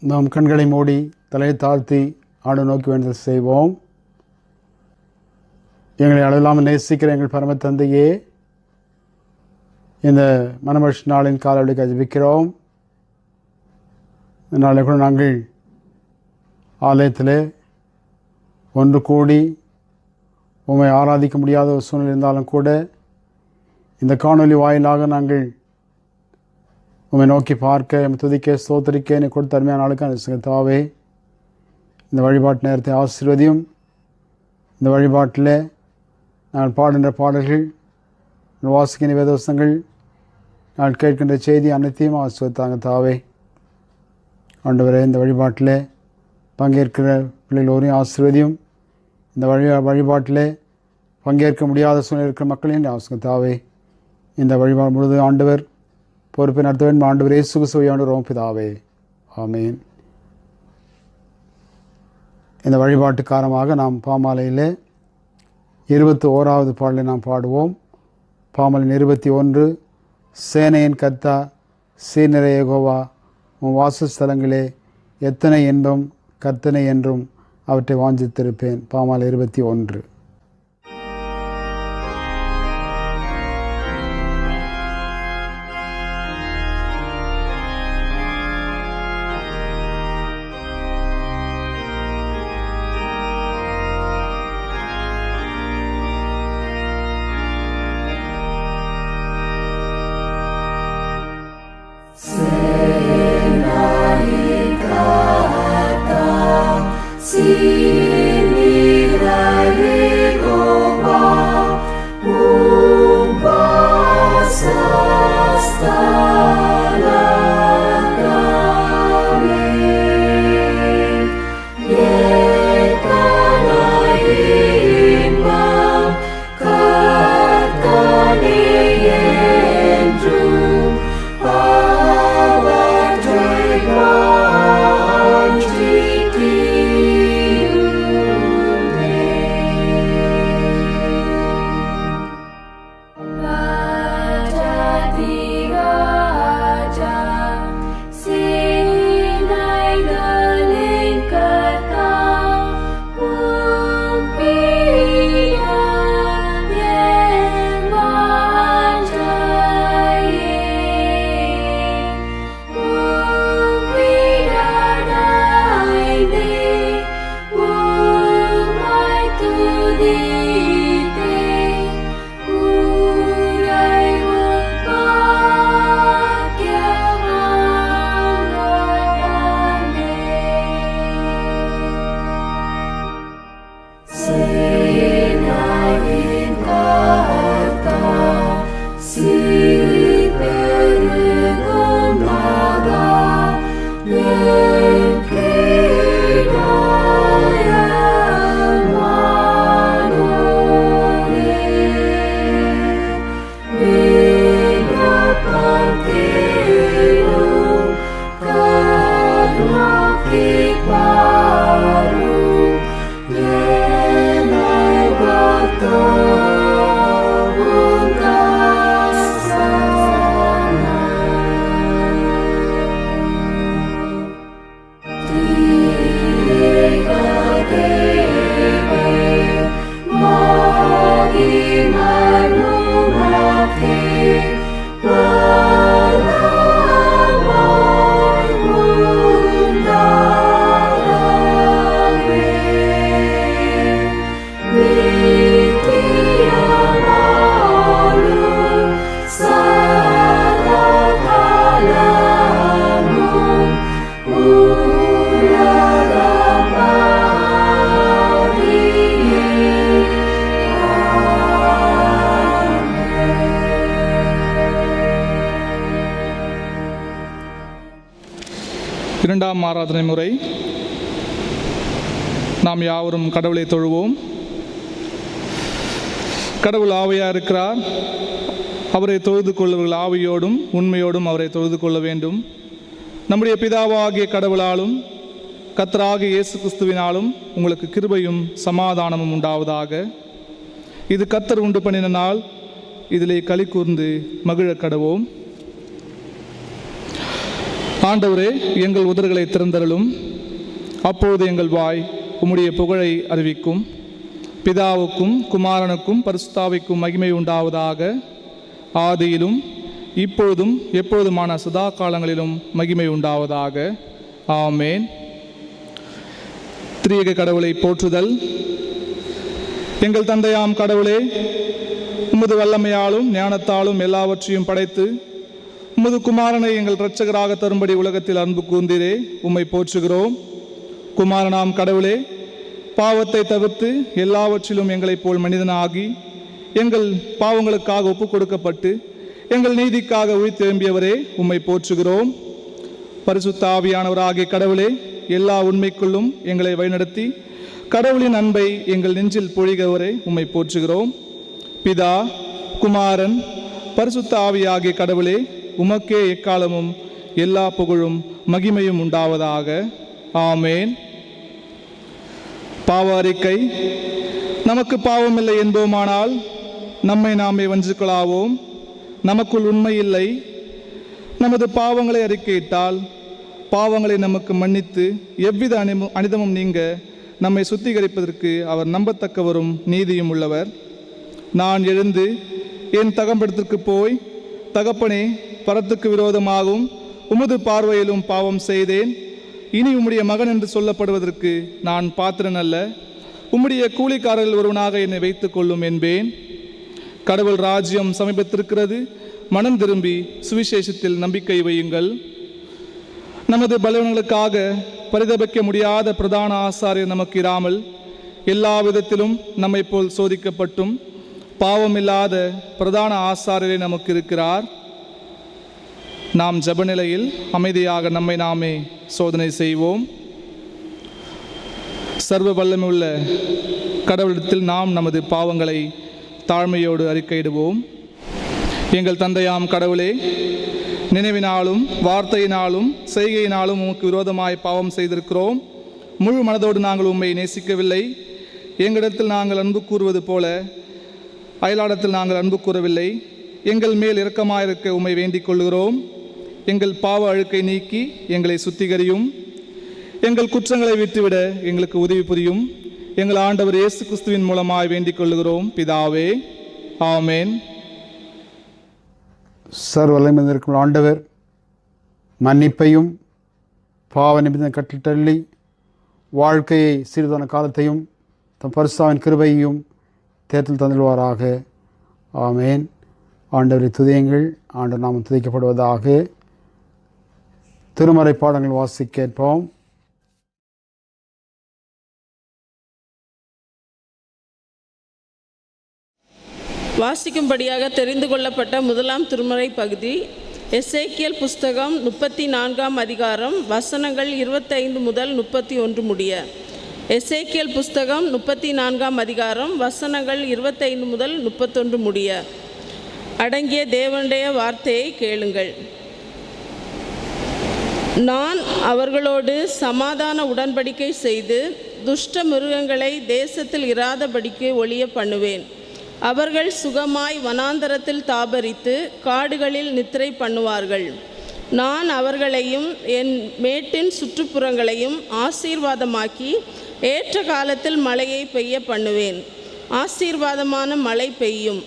நாம் கண்களை மூடி தலையை தாழ்த்தி ஆண்டு நோக்கி வேண்டுதல் செய்வோம். எங்களை அளவில்லாமல் நேசிக்கிற எங்கள் பரம தந்தையே, இந்த மனமகிழ்ச்சி நாளின் காலவழிக்கு ஜெபிக்கிறோம். இந்த நாளை கூட நாங்கள் ஆலயத்தில் ஒன்று கூடி உம்மை ஆராதிக்க முடியாத ஒரு சூழ்நிலை இருந்தாலும் கூட இந்த காணொலி வாயிலாக நாங்கள் உம்மை நோக்கி பார்க்க, எம் துதிக்க, ஸ்தோத்திரிக்க நீ கொடுத்த அருமையான நாளுக்கு தாவே, இந்த வழிபாட்டு நேரத்தை ஆசீர்வதியும். இந்த வழிபாட்டில் நாங்கள் பாடுகின்ற பாடல்கள், வாசிக்கின்ற வேதவசனங்கள், நாங்கள் கேட்கின்ற செய்தி அனைத்தையும் ஆசீர்வதித்தாங்க தாவே. ஆண்டவரே, இந்த வழிபாட்டில் பங்கேற்கிற பிள்ளைகளோரையும் ஆசீர்வதியும். இந்த வழிபாட்டில் பங்கேற்க முடியாத சூழ்நிலை இருக்கிற மக்களையும் ஆசீர்வதித்தாவே. இந்த வழிபாடு முழுது ஆண்டவர் பொறுப்பை நடத்த வேண்டும். ஆண்டவர் இயேசு கிறிஸ்துவை ஆண்டவர் பிதாவே, ஆமீன். இந்த வழிபாட்டுக்காரமாக நாம் பாமாலையில் 21வது பாடலை நாம் பாடுவோம். பாமாலையின் 21. சேனையின் கர்த்தா, சீர்நிறை யெகோவா, உன் வாசஸ்தலங்களே எத்தனை இன்பம் கர்த்தனை என்றும் அவற்றை வாஞ்சித்திருப்பேன். பாமாலை 21. இரண்டாம் ஆராதனை முறை. நாம் யாவரும் கடவுளை தொழுவோம். கடவுள் ஆவியாக இருக்கிறார். அவரை தொழுது கொள்ளுவர்கள் ஆவியோடும் உண்மையோடும் அவரை தொழுது கொள்ள வேண்டும். நம்முடைய பிதாவாகிய கடவுளாலும் கர்த்தராகிய இயேசு கிறிஸ்துவினாலும் உங்களுக்கு கிருபையும் சமாதானமும் உண்டாவதாக. இது கர்த்தர் உண்டு பண்ணின நாள், இதிலே களி கூர்ந்து மகிழ கடவோம். ஆண்டவரே, எங்கள் உதடுகளை திறந்தருளும். அப்பொழுது எங்கள் வாய் உம்முடைய புகழை அறிவிக்கும். பிதாவுக்கும் குமாரனுக்கும் பரிசுத்தாவிக்கும் மகிமை உண்டாவதாக. ஆதியிலும் இப்பொழுதும் எப்பொழுதுமான சதா காலங்களிலும் மகிமை உண்டாவதாக. ஆமேன். திரியேக கடவுளை போற்றுதல். எங்கள் தந்தையாம் கடவுளே, உமது வல்லமையாலும் ஞானத்தாலும் எல்லாவற்றையும் படைத்து உமது குமாரனை எங்கள் இரட்சகராக தரும்படி உலகத்தில் அன்பு கூர்ந்தீரே, உம்மை போற்றுகிறோம். குமாரனாம் கடவுளே, பாவத்தை தவிர்த்து எல்லாவற்றிலும் எங்களைப் போல் மனிதனாகி எங்கள் பாவங்களுக்காக ஒப்புக் கொடுக்கப்பட்டு எங்கள் நீதிக்காக உயிர்த்தெழும்பியவரே, உம்மை போற்றுகிறோம். பரிசுத்த ஆவியானவராகிய கடவுளே, எல்லா உண்மைக்குள்ளும் எங்களை வழிநடத்தி கடவுளின் அன்பை எங்கள் நெஞ்சில் பொழிகிறவரே, உம்மை போற்றுகிறோம். பிதா, குமாரன், பரிசுத்த ஆவியாகிய கடவுளே, உமக்கே எக்காலமும் எல்லா புகழும் மகிமையும் உண்டாவதாக. ஆமேன். பாவ அறிக்கை. நமக்கு பாவமில்லை என்போமானால் நம்மை நாமே வஞ்சிக்கலாவோம். நமக்குள் உண்மை இல்லை. நமது பாவங்களை அறிக்கையிட்டால் பாவங்களை நமக்கு மன்னித்து எவ்வித அனிதமும் நீங்க நம்மை சுத்திகரிப்பதற்கு அவர் நம்பத்தக்கவரும் நீதியும் உள்ளவர். நான் எழுந்து என் தகப்பனிடத்திற்கு போய், தகப்பனே, பரத்துக்கு விரோதமாகவும் உமது பார்வையிலும் பாவம் செய்தேன். இனி உம்முடைய மகன் என்று சொல்லப்படுவதற்கு நான் பாத்திரன் அல்ல. உம்முடைய கூலிக்காரர்கள் ஒருவனாக என்னை வைத்துக் கொள்ளும் என்பேன். கடவுள் ராஜ்யம் சமீபத்திருக்கிறது. மனம் திரும்பி சுவிசேஷத்தில் நம்பிக்கை வையுங்கள். நமது பலவீனங்களுக்காக பரிதபிக்க முடியாத பிரதான ஆசாரியர் நமக்கு இராமல் எல்லா விதத்திலும் நம்மை போல் சோதிக்கப்பட்டும் பாவமில்லாத பிரதான ஆசாரியரே நமக்கு இருக்கிறார். நாம் ஜபநிலையில் அமைதியாக நம்மை நாமே சோதனை செய்வோம். சர்வ வல்லமை உள்ள கடவுளிடத்தில் நாம் நமது பாவங்களை தாழ்மையோடு அறிக்கையிடுவோம். எங்கள் தந்தையாம் கடவுளே, நினைவினாலும் வார்த்தையினாலும் செய்கையினாலும் உமக்கு விரோதமாய் பாவம் செய்திருக்கிறோம். முழு மனதோடு நாங்கள் உம்மை நேசிக்கவில்லை. எங்களிடத்தில் நாங்கள் அன்பு கூறுவது போல அயலாடத்தில் நாங்கள் அன்பு கூறவில்லை. எங்கள் மேல் இரக்கமாயிருக்க உம்மை வேண்டிக் கொள்கிறோம். எங்கள் பாவ அழுக்கை நீக்கி எங்களை சுத்திகரியும். எங்கள் குற்றங்களை விட்டுவிட எங்களுக்கு உதவி புரியும். எங்கள் ஆண்டவர் இயேசு கிறிஸ்துவின் மூலமாய் வேண்டிக் கொள்கிறோம் பிதாவே. ஆமேன். சர்வவல்லமை இருக்கும் ஆண்டவர் மன்னிப்பையும் பாவ நிமித்தம் கட்டித்தள்ளி வாழ்க்கையை சிறிதான காலத்தையும் தம் பரிசுத்தாவின் கிருபையையும் தேர்தல் தந்துடுவாராக. ஆமேன். ஆண்டவரை துதியுங்கள். ஆண்டவர் நாமம் துதிக்கப்படுவதாக. திருமறை பாடங்கள் வாசிக்க கேட்போம். வாசிக்கும்படியாக தெரிந்து கொள்ளப்பட்ட முதலாம் திருமறை பகுதி எசேக்கியேல் புஸ்தகம் 34ஆம் அதிகாரம் வசனங்கள் 25 முதல் 31 முடிய. எசேக்கியேல் புஸ்தகம் 34ஆம் அதிகாரம் வசனங்கள் 25 முதல் 31 முடிய அடங்கிய தேவனுடைய வார்த்தையை கேளுங்கள். நான் அவர்களோடு சமாதான உடன்படிக்கை செய்து துஷ்ட மிருகங்களை தேசத்தில் இராதபடிக்கு ஒழிய பண்ணுவேன். அவர்கள் சுகமாய் வனாந்தரத்தில் தாபரித்து காடுகளில் நித்திரை பண்ணுவார்கள். நான் அவர்களையும் என் மேட்டின் சுற்றுப்புறங்களையும் ஆசீர்வாதமாக்கி ஏற்ற காலத்தில் மழையை பெய்ய பண்ணுவேன். ஆசீர்வாதமான மழை பெய்யும்.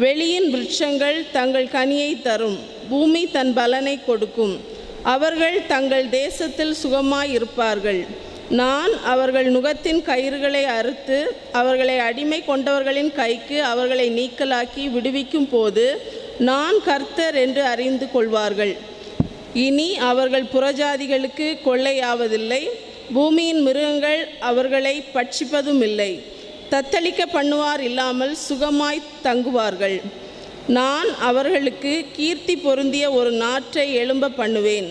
வெளியின் விருட்சங்கள் தங்கள் கனியை தரும். பூமி தன் பலனை கொடுக்கும். அவர்கள் தங்கள் தேசத்தில் சுகமாய் இருப்பார்கள். நான் அவர்கள் நுகத்தின் கயிறுகளை அறுத்து அவர்களை அடிமை கொண்டவர்களின் கைக்கு அவர்களை நீக்கலாக்கி விடுவிக்கும் போது நான் கர்த்தர் என்று அறிந்து கொள்வார்கள். இனி அவர்கள் புறஜாதிகளுக்கு கொள்ளையாவதில்லை. பூமியின் மிருகங்கள் அவர்களை பட்சிப்பதும் இல்லை. தத்தளிக்க பண்ணுவார் இல்லாமல் சுகமாய் தங்குவார்கள். நான் அவர்களுக்கு கீர்த்தி பொருந்திய ஒரு நாற்றை எழும்ப பண்ணுவேன்.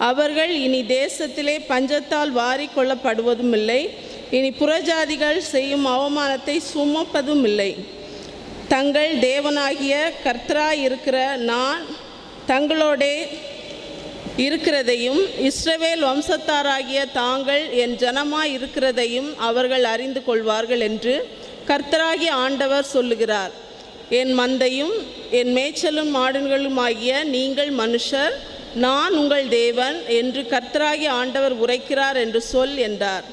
அவர்கள் இனி தேசத்திலே பஞ்சத்தால் வாரி கொள்ளப்படுவதும் இல்லை. இனி புறஜாதிகள் செய்யும் அவமானத்தை சுமப்பதும் இல்லை. தங்கள் தேவனாகிய கர்த்தராய் இருக்கிற நான் தங்களோடே இருக்கிறதையும் இஸ்ரவேல் வம்சத்தாராகிய தாங்கள் என் ஜனமாய் இருக்கிறதையும் அவர்கள் அறிந்து கொள்வார்கள் என்று கர்த்தராகிய ஆண்டவர் சொல்லுகிறார். என் மந்தையும் என் மேய்ச்சலும் மாடுகளுமாகிய நீங்கள் மனுஷர் நான் உங்கள் தேவன் என்று கர்த்தராகிய ஆண்டவர் உரைக்கிறார் என்று சொல் என்றார்.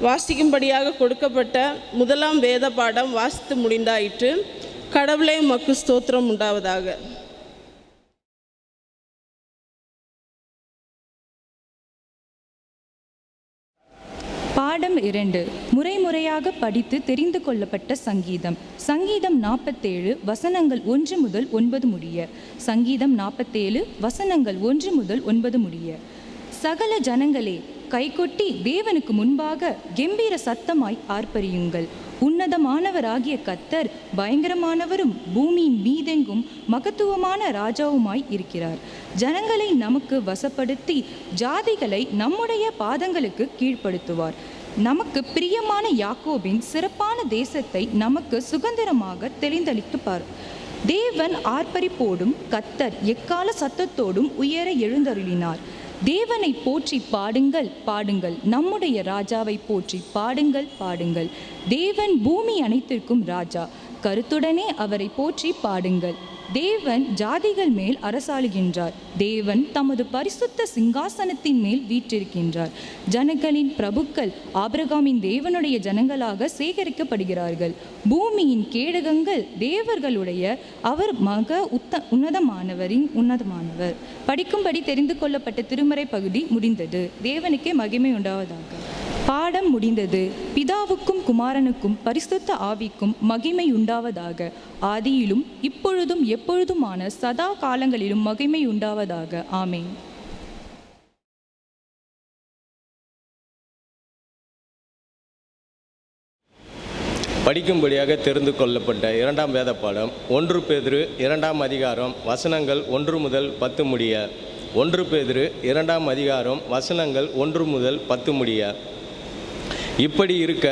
வாசிக்கும்படியாக கொடுக்கப்பட்ட முதலாம் வேத பாடம் வாசித்து முடிந்தாயிற்று. கடவுளே உமக்கு ஸ்தோத்திரம் உண்டாவதாக. பாடம் 2. முறையாக படித்து தெரிந்து கொள்ளப்பட்ட சங்கீதம். சங்கீதம் 47 வசனங்கள் 1 முதல் 9 முடிய. சங்கீதம் 47 வசனங்கள் 1 முதல் 9 முடிய. சகல ஜனங்களே, கைகொட்டி தேவனுக்கு முன்பாக கெம்பீர சத்தமாய் ஆர்ப்பரியுங்கள். உன்னதமானவராகிய கர்த்தர் பயங்கரமானவரும் பூமியின் மீதெங்கும் மகத்துவமான ராஜாவுமாய் இருக்கிறார். ஜனங்களை நமக்கு வசப்படுத்தி ஜாதிகளை நம்முடைய பாதங்களுக்கு கீழ்ப்படுத்துவார். நமக்கு பிரியமான யாக்கோபின் சிறப்பான தேசத்தை நமக்கு சுதந்திரமாக தெரிந்தளித்துப்பார். தேவன் ஆர்ப்பரிப்போடும் கர்த்தர் எக்கால சத்தத்தோடும் உயர எழுந்தருளினார். தேவனை போற்றி பாடுங்கள் பாடுங்கள், நம்முடைய ராஜாவை போற்றி பாடுங்கள் பாடுங்கள். தேவன் பூமி அனைத்திற்கும் ராஜா, கருத்துடனே அவரை போற்றி பாடுங்கள். தேவன் ஜாதிகள் மேல் அரசாளுகின்றார். தேவன் தமது பரிசுத்த சிங்காசனத்தின் மேல் வீற்றிருக்கின்றார். ஜனங்களின் பிரபுக்கள் ஆபிரகாமின் தேவனுடைய ஜனங்களாக சேகரிக்கப்படுகிறார்கள். பூமியின் கேடகங்கள் தேவர்களுடைய, அவர் உன்னதமானவரின் உன்னதமானவர். படிக்கும்படி தெரிந்து கொள்ளப்பட்ட திருமறை பகுதி முடிந்தது. தேவனுக்கே மகிமை உண்டாவதாக. பாடம் முடிந்தது. பிதாவுக்கும் குமாரனுக்கும் பரிசுத்த ஆவிக்கும் மகிமை உண்டாவதாக. ஆதியிலும் இப்பொழுதும் எப்பொழுதுமான சதா காலங்களிலும் மகிமை உண்டாவதாக. ஆமென். படிக்கும்படியாக தெரிந்து கொள்ளப்பட்ட 2ஆம் வேத பாடம் 1 பேதுரு 2ஆம் அதிகாரம் வசனங்கள் 1 முதல் 10 முடிய. 1 பேதுரு 2ஆம் அதிகாரம் வசனங்கள் 1 முதல் 10 முடிய. இப்படி இருக்க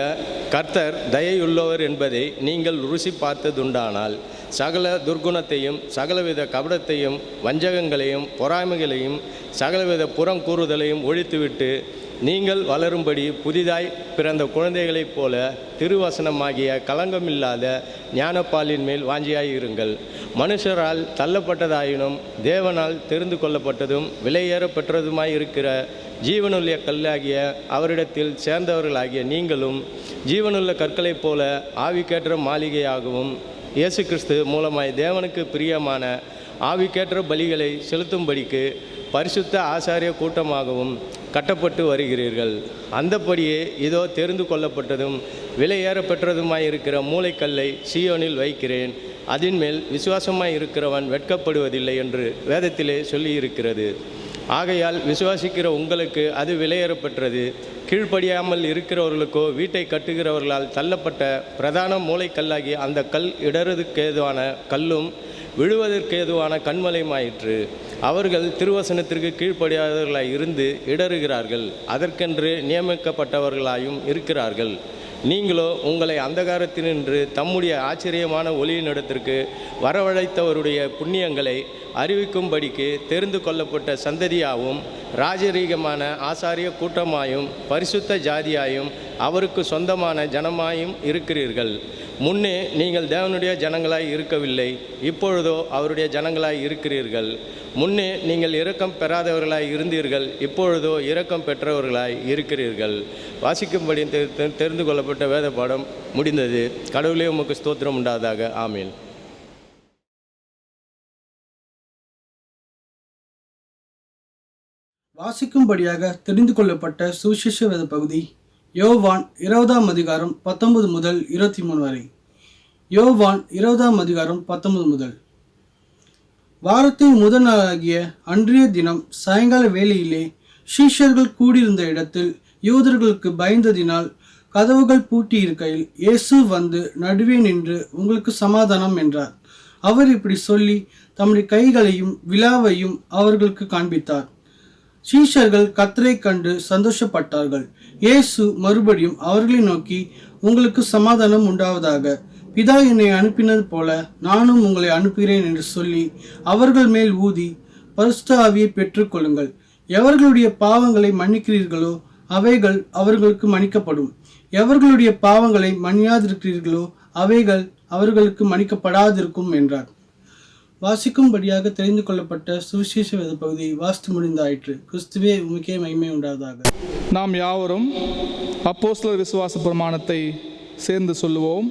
கர்த்தர் தயையுள்ளவர் என்பதை நீங்கள் ருசி பார்த்ததுண்டானால் சகல துர்குணத்தையும் சகலவித கபடத்தையும் வஞ்சகங்களையும் பொறாமைகளையும் சகலவித புறங்கூறுதலையும் ஒழித்துவிட்டு நீங்கள் வளரும்படி புதிதாய் பிறந்த குழந்தைகளைப் போல திருவசனமாகிய களங்கமில்லாத ஞானப்பாலின் மேல் வாஞ்சியாயிருங்கள். மனுஷரால் தள்ளப்பட்டதாயினும் தேவனால் தெரிந்து கொள்ளப்பட்டதும் விலையேற பெற்றதுமாயிருக்கிற ஜீவனுள்ள கல்லாகிய அவரிடத்தில் சேர்ந்தவர்களாகிய நீங்களும் ஜீவனுள்ள கற்களைப் போல ஆவிக்கேற்ற மாளிகையாகவும் இயேசு கிறிஸ்து மூலமாய் தேவனுக்கு பிரியமான ஆவிக்கேற்ற பலிகளை செலுத்தும்படிக்கு பரிசுத்த ஆசாரிய கூட்டமாகவும் கட்டப்பட்டு வருகிறீர்கள். அந்தப்படியே இதோ தெரிந்து கொள்ளப்பட்டதும் விலையேற பெற்றதுமாயிருக்கிற மூளைக்கல்லை சீயோனில் வைக்கிறேன், அதன் மேல் விசுவாசமாய் இருக்கிறவன் வெட்கப்படுவதில்லை என்று வேதத்திலே சொல்லியிருக்கிறது. ஆகையால் விசுவாசிக்கிற உங்களுக்கு அது விலையேறப்பெற்றது. கீழ்ப்படியாமல் இருக்கிறவர்களுக்கோ வீட்டை கட்டுகிறவர்களால் தள்ளப்பட்ட பிரதான மூளைக்கல்லாகி அந்த கல் இடறுவதற்கேதுவான கல்லும் விழுவதற்கேதுவான கண்மலையுமாயிற்று. அவர்கள் திருவசனத்திற்கு கீழ்ப்படியாதவர்களாய் இருந்து இடறுகிறார்கள், அதற்கென்று நியமிக்கப்பட்டவர்களாயும் இருக்கிறார்கள். நீங்களோ உங்களை அந்தகாரத்தினின்று தம்முடைய ஆச்சரியமான ஒளியினிடத்திற்கு வரவழைத்தவருடைய புண்ணியங்களை அறிவிக்கும்படிக்கு தெரிந்து கொள்ளப்பட்ட சந்ததியாகவும் ராஜரீகமான ஆசாரிய கூட்டமாயும் பரிசுத்த ஜாதியாயும் அவருக்கு சொந்தமான ஜனமாயும் இருக்கிறீர்கள். முன்னே நீங்கள் தேவனுடைய ஜனங்களாய் இருக்கவில்லை, இப்பொழுதோ அவருடைய ஜனங்களாய் இருக்கிறீர்கள். முன்னே நீங்கள் இரக்கம் பெறாதவர்களாய் இருந்தீர்கள், இப்பொழுதோ இரக்கம் பெற்றவர்களாய் இருக்கிறீர்கள். வாசிக்கும்படி தெரிந்து கொள்ளப்பட்ட வேத பாடம் முடிந்தது. கடவுளே உமக்கு ஸ்தோத்திரம் உண்டாவதாக. ஆமீன். வாசிக்கும்படியாக தெரிந்து கொள்ளப்பட்ட சுவிசேஷ வேத பகுதி யோவான் 20ஆம் அதிகாரம் 19 முதல் 23 வரை. யோவான் 20ஆம் அதிகாரம் 19 முதல். வாரத்தின் முதல் நாளாகிய அன்றைய தினம் சாயங்கால வேளையிலே சீஷர்கள் கூடியிருந்த இடத்தில் யூதர்களுக்கு பயந்ததினால் கதவுகள் பூட்டியிருக்கையில் இயேசு வந்து நடுவே நின்று, உங்களுக்கு சமாதானம் என்றார். அவர் இப்படி சொல்லி தம்முடைய கைகளையும் விலாவையும் அவர்களுக்கு காண்பித்தார். சீஷர்கள் கர்த்தரை கண்டு சந்தோஷப்பட்டார்கள். இயேசு மறுபடியும் அவர்களை நோக்கி, உங்களுக்கு சமாதானம் உண்டாவதாக. பிதா என்னை அனுப்பினது போல நானும் உங்களை அனுப்புகிறேன் என்று சொல்லி அவர்கள் மேல் ஊதி பரிசுத்த ஆவியை பெற்றுக்கொள்ளுங்கள். எவர்களுடைய பாவங்களை மன்னிக்கிறீர்களோ அவைகள் அவர்களுக்கு மன்னிக்கப்படும், எவர்களுடைய பாவங்களை மன்னியாதிருக்கிறீர்களோ அவைகள் அவர்களுக்கு மன்னிக்கப்படாதிருக்கும் என்றார். வாசிக்கும்படியாக தெரிந்து கொள்ளப்பட்ட சுவிசேஷ வேத பகுதியை வாசித்து முடிந்தாயிற்று. கிறிஸ்துவே உமக்கே மகிமை உண்டாவதாக. நாம் யாவரும் அப்போஸ்தலர் விசுவாச பிரமாணத்தை சேர்ந்து சொல்லுவோம்.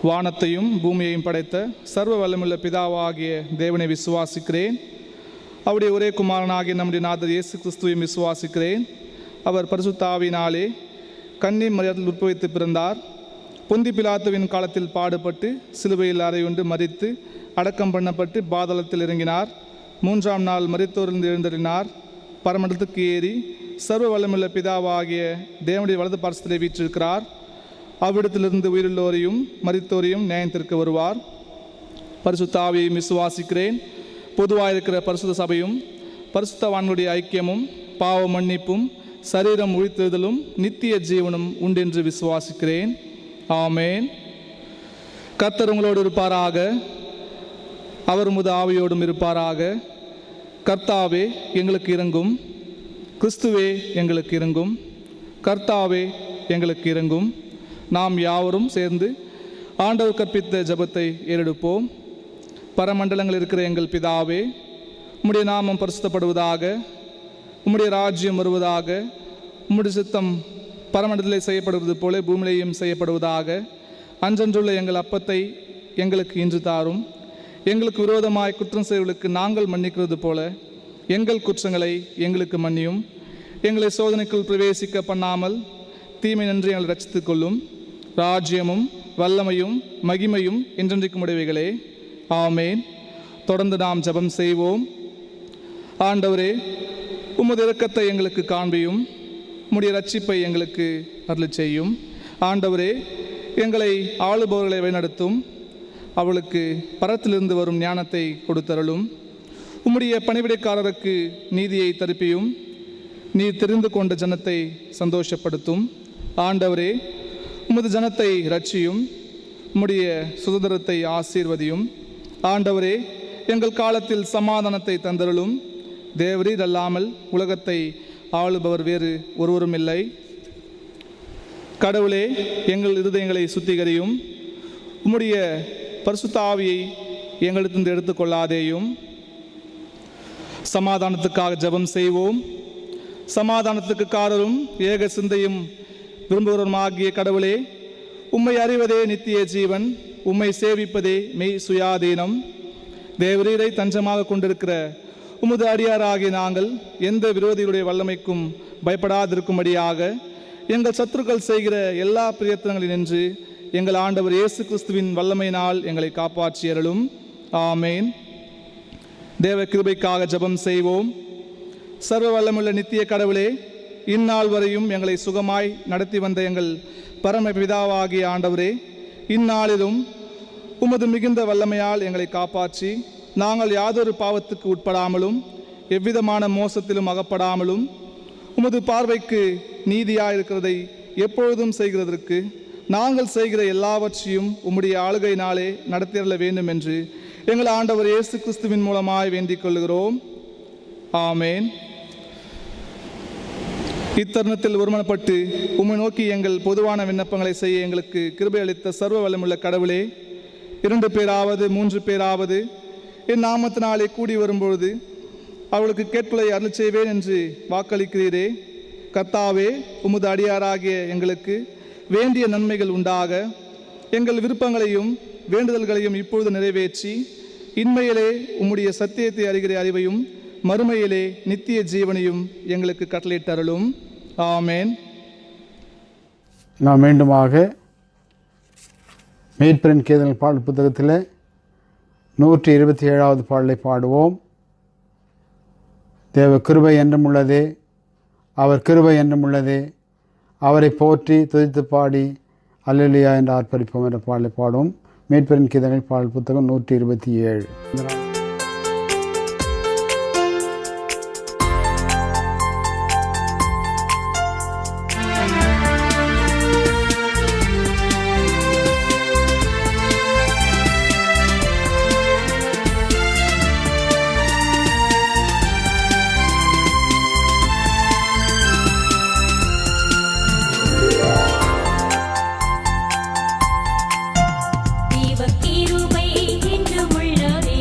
வானத்தையும் பூமியையும் படைத்த சர்வ வல்லமுள்ள பிதாவாகிய தேவனை விசுவாசிக்கிறேன். அவருடைய ஒரே குமாரனாகிய நம்முடைய நாதர் இயேசு கிறிஸ்துவையும் விசுவாசிக்கிறேன். அவர் பரிசுத்த ஆவியினாலே கன்னி மரியாதையில் உற்பவித்து பிறந்தார். பொந்தி பிலாத்துவின் காலத்தில் பாடுபட்டு சிலுவையில் அறையுண்டு மரித்து அடக்கம் பண்ணப்பட்டு பாதாளத்தில் இறங்கினார். 3ஆம் நாள் மரித்தோரிலிருந்து எழுந்தருளினார். பரமண்டலத்துக்கு ஏறி சர்வ வல்லமுள்ள பிதாவாகிய தேவனுடைய வலது பார்சத்திலே வீற்றிருக்கிறார். அவ்விடத்திலிருந்து உயிருள்ளோரையும் மரித்தோரையும் நியாயத்திற்கு வருவார். பரிசுத்த ஆவியையும் விசுவாசிக்கிறேன். பொதுவாக இருக்கிற பரிசுத்த சபையும் பரிசுத்தவான்களுடைய ஐக்கியமும் பாவ மன்னிப்பும் சரீரம் உழித்தெழுதலும் நித்திய ஜீவனும் உண்டென்று விசுவாசிக்கிறேன். ஆமேன். கர்த்தர் உங்களோடு இருப்பாராக. அவர் உமது ஆவியோடும் இருப்பாராக. கர்த்தாவே எங்களுக்கு இரங்கும். கிறிஸ்துவே எங்களுக்கு இரங்கும். கர்த்தாவே எங்களுக்கு இரங்கும். நாம் யாவரும் சேர்ந்து ஆண்டவர் கற்பித்த ஜெபத்தை ஏறெடுப்போம். பரமண்டலங்கள் இருக்கிற எங்கள் பிதாவே, உம்முடைய நாமம் பரிசுத்தப்படுவதாக. உம்முடைய ராஜ்யம் வருவதாக. உம்முடைய சித்தம் பரமண்டலத்திலே செய்யப்படுவது போல பூமியிலேயும் செய்யப்படுவதாக. அன்றன்றுள்ள எங்கள் அப்பத்தை எங்களுக்கு இன்று தாரும். எங்களுக்கு விரோதமாய் குற்றம் செய்வர்களுக்கு நாங்கள் மன்னிக்கிறது போல எங்கள் குற்றங்களை எங்களுக்கு மன்னியும். எங்களை சோதனைக்குள் பிரவேசிக்க பண்ணாமல் தீமை நன்றி எங்களை ரட்சித்துக் கொள்ளும். ராஜ்யமும் வல்லமையும் மகிமையும் என்றென்றைக்கும் உடையவைகளே. ஆமேன். தொடர்ந்து நாம் ஜெபம் செய்வோம். ஆண்டவரே, உமது இரக்கத்தை எங்களுக்கு காண்பியும். உம்முடைய ரட்சிப்பை எங்களுக்கு அருளச் செய்யும். ஆண்டவரே, எங்களை ஆளுபவர்களை வழிநடத்தும். அவளுக்கு பரத்திலிருந்து வரும் ஞானத்தை கொடுத்தருளும். உம்முடைய பணிவிடைக்காரருக்கு நீதியை தருப்பியும். நீர் தெரிந்து கொண்ட ஜனத்தை சந்தோஷப்படுத்தும். ஆண்டவரே, உமது ஜனத்தை இரட்சியும். உம்முடைய சுதந்திரத்தை ஆசீர்வதியும். ஆண்டவரே, எங்கள் காலத்தில் சமாதானத்தை தந்தருளும். தேவரீர் அல்லாமல் உலகத்தை ஆளுபவர் வேறு ஒருவரும் இல்லை. கடவுளே, எங்கள் இருதயங்களை சுத்திகரியும். உம்முடைய பரிசுத்த ஆவியை எங்களிடத்திலிருந்து எடுத்துக்கொள்ளாதேயும். சமாதானத்துக்காக ஜெபம் செய்வோம். சமாதானத்துக்கு காரரும் ஏக சிந்தையும் விரும்புகிறவருமாகிய கடவுளே, உம்மை அறிவதே நித்திய ஜீவன். உம்மை சேவிப்பதே மெய் சுயாதீனம். தேவரீரை தஞ்சமாக கொண்டிருக்கிற உமது அடியாராகிய நாங்கள் எந்த விரோதிகளுடைய வல்லமைக்கும் பயப்படாதிருக்கும்படியாக எங்கள் சத்துருக்கள் செய்கிற எல்லா பிரயத்தனங்களினின்று எங்கள் ஆண்டவர் இயேசு கிறிஸ்துவின் வல்லமையினால் எங்களை காப்பாற்றியருளும். ஆமேன். தேவ கிருபைக்காக ஜெபம் செய்வோம். சர்வ வல்லமுள்ள நித்திய கடவுளே, இந்நாள் வரையும் எங்களை சுகமாய் நடத்தி வந்த எங்கள் பரம பிதாவாகிய ஆண்டவரே, இந்நாளிலும் உமது மிகுந்த வல்லமையால் எங்களை காப்பாற்றி நாங்கள் யாதொரு பாவத்துக்கு உட்படாமலும் எவ்விதமான மோசத்திலும் அகப்படாமலும் உமது பார்வைக்கு நீதியாயிருக்கிறதை எப்பொழுதும் செய்கிறதற்கு நாங்கள் செய்கிற எல்லாவற்றையும் உம்முடைய ஆளுகையினாலே நடத்திரள வேண்டும் என்று எங்கள் ஆண்டவர் இயேசு கிறிஸ்துவின் மூலமாய் வேண்டிக் கொள்கிறோம். ஆமேன். இத்தருணத்தில் ஒருமனப்பட்டு உம்மை நோக்கி எங்கள் பொதுவான விண்ணப்பங்களை செய்ய எங்களுக்கு கிருபை அளித்த சர்வ வல்லமுள்ள கடவுளே, 2 பேராவது 3 பேராவது என் நாமத்தினாலே கூடி வரும்பொழுது அவளுக்கு கேட்பலை அருள் செய்வேன் என்று வாக்களிக்கிறீரே. கர்த்தாவே, உமது அடியாராகிய எங்களுக்கு வேண்டிய நன்மைகள் உண்டாக எங்கள் விருப்பங்களையும் வேண்டுதல்களையும் இப்பொழுது நிறைவேற்றி இன்மையிலே உம்முடைய சத்தியத்தை அறிகிற அறிவையும் மறுமையிலே நித்திய ஜீவனையும் எங்களுக்கு கட்டளையிட்டருளும். ஆமேன். நாம் மீண்டுமாக மேய்ப்பரின் கீதங்கள் பாடல் புத்தகத்தில் 127வது பாடலை பாடுவோம். தேவ கிருபை என்றும் உள்ளதே, அவர் கிருபை என்றும் உள்ளதே, அவரை போற்றி துதித்து பாடி அல்லேலூயா என்று ஆர்ப்பரிப்போம் என்ற பாடலை பாடுவோம். மேய்ப்பரின் கீதங்கள் பாடல் புத்தகம் 127. கிருபை என்றும் உள்ளதே,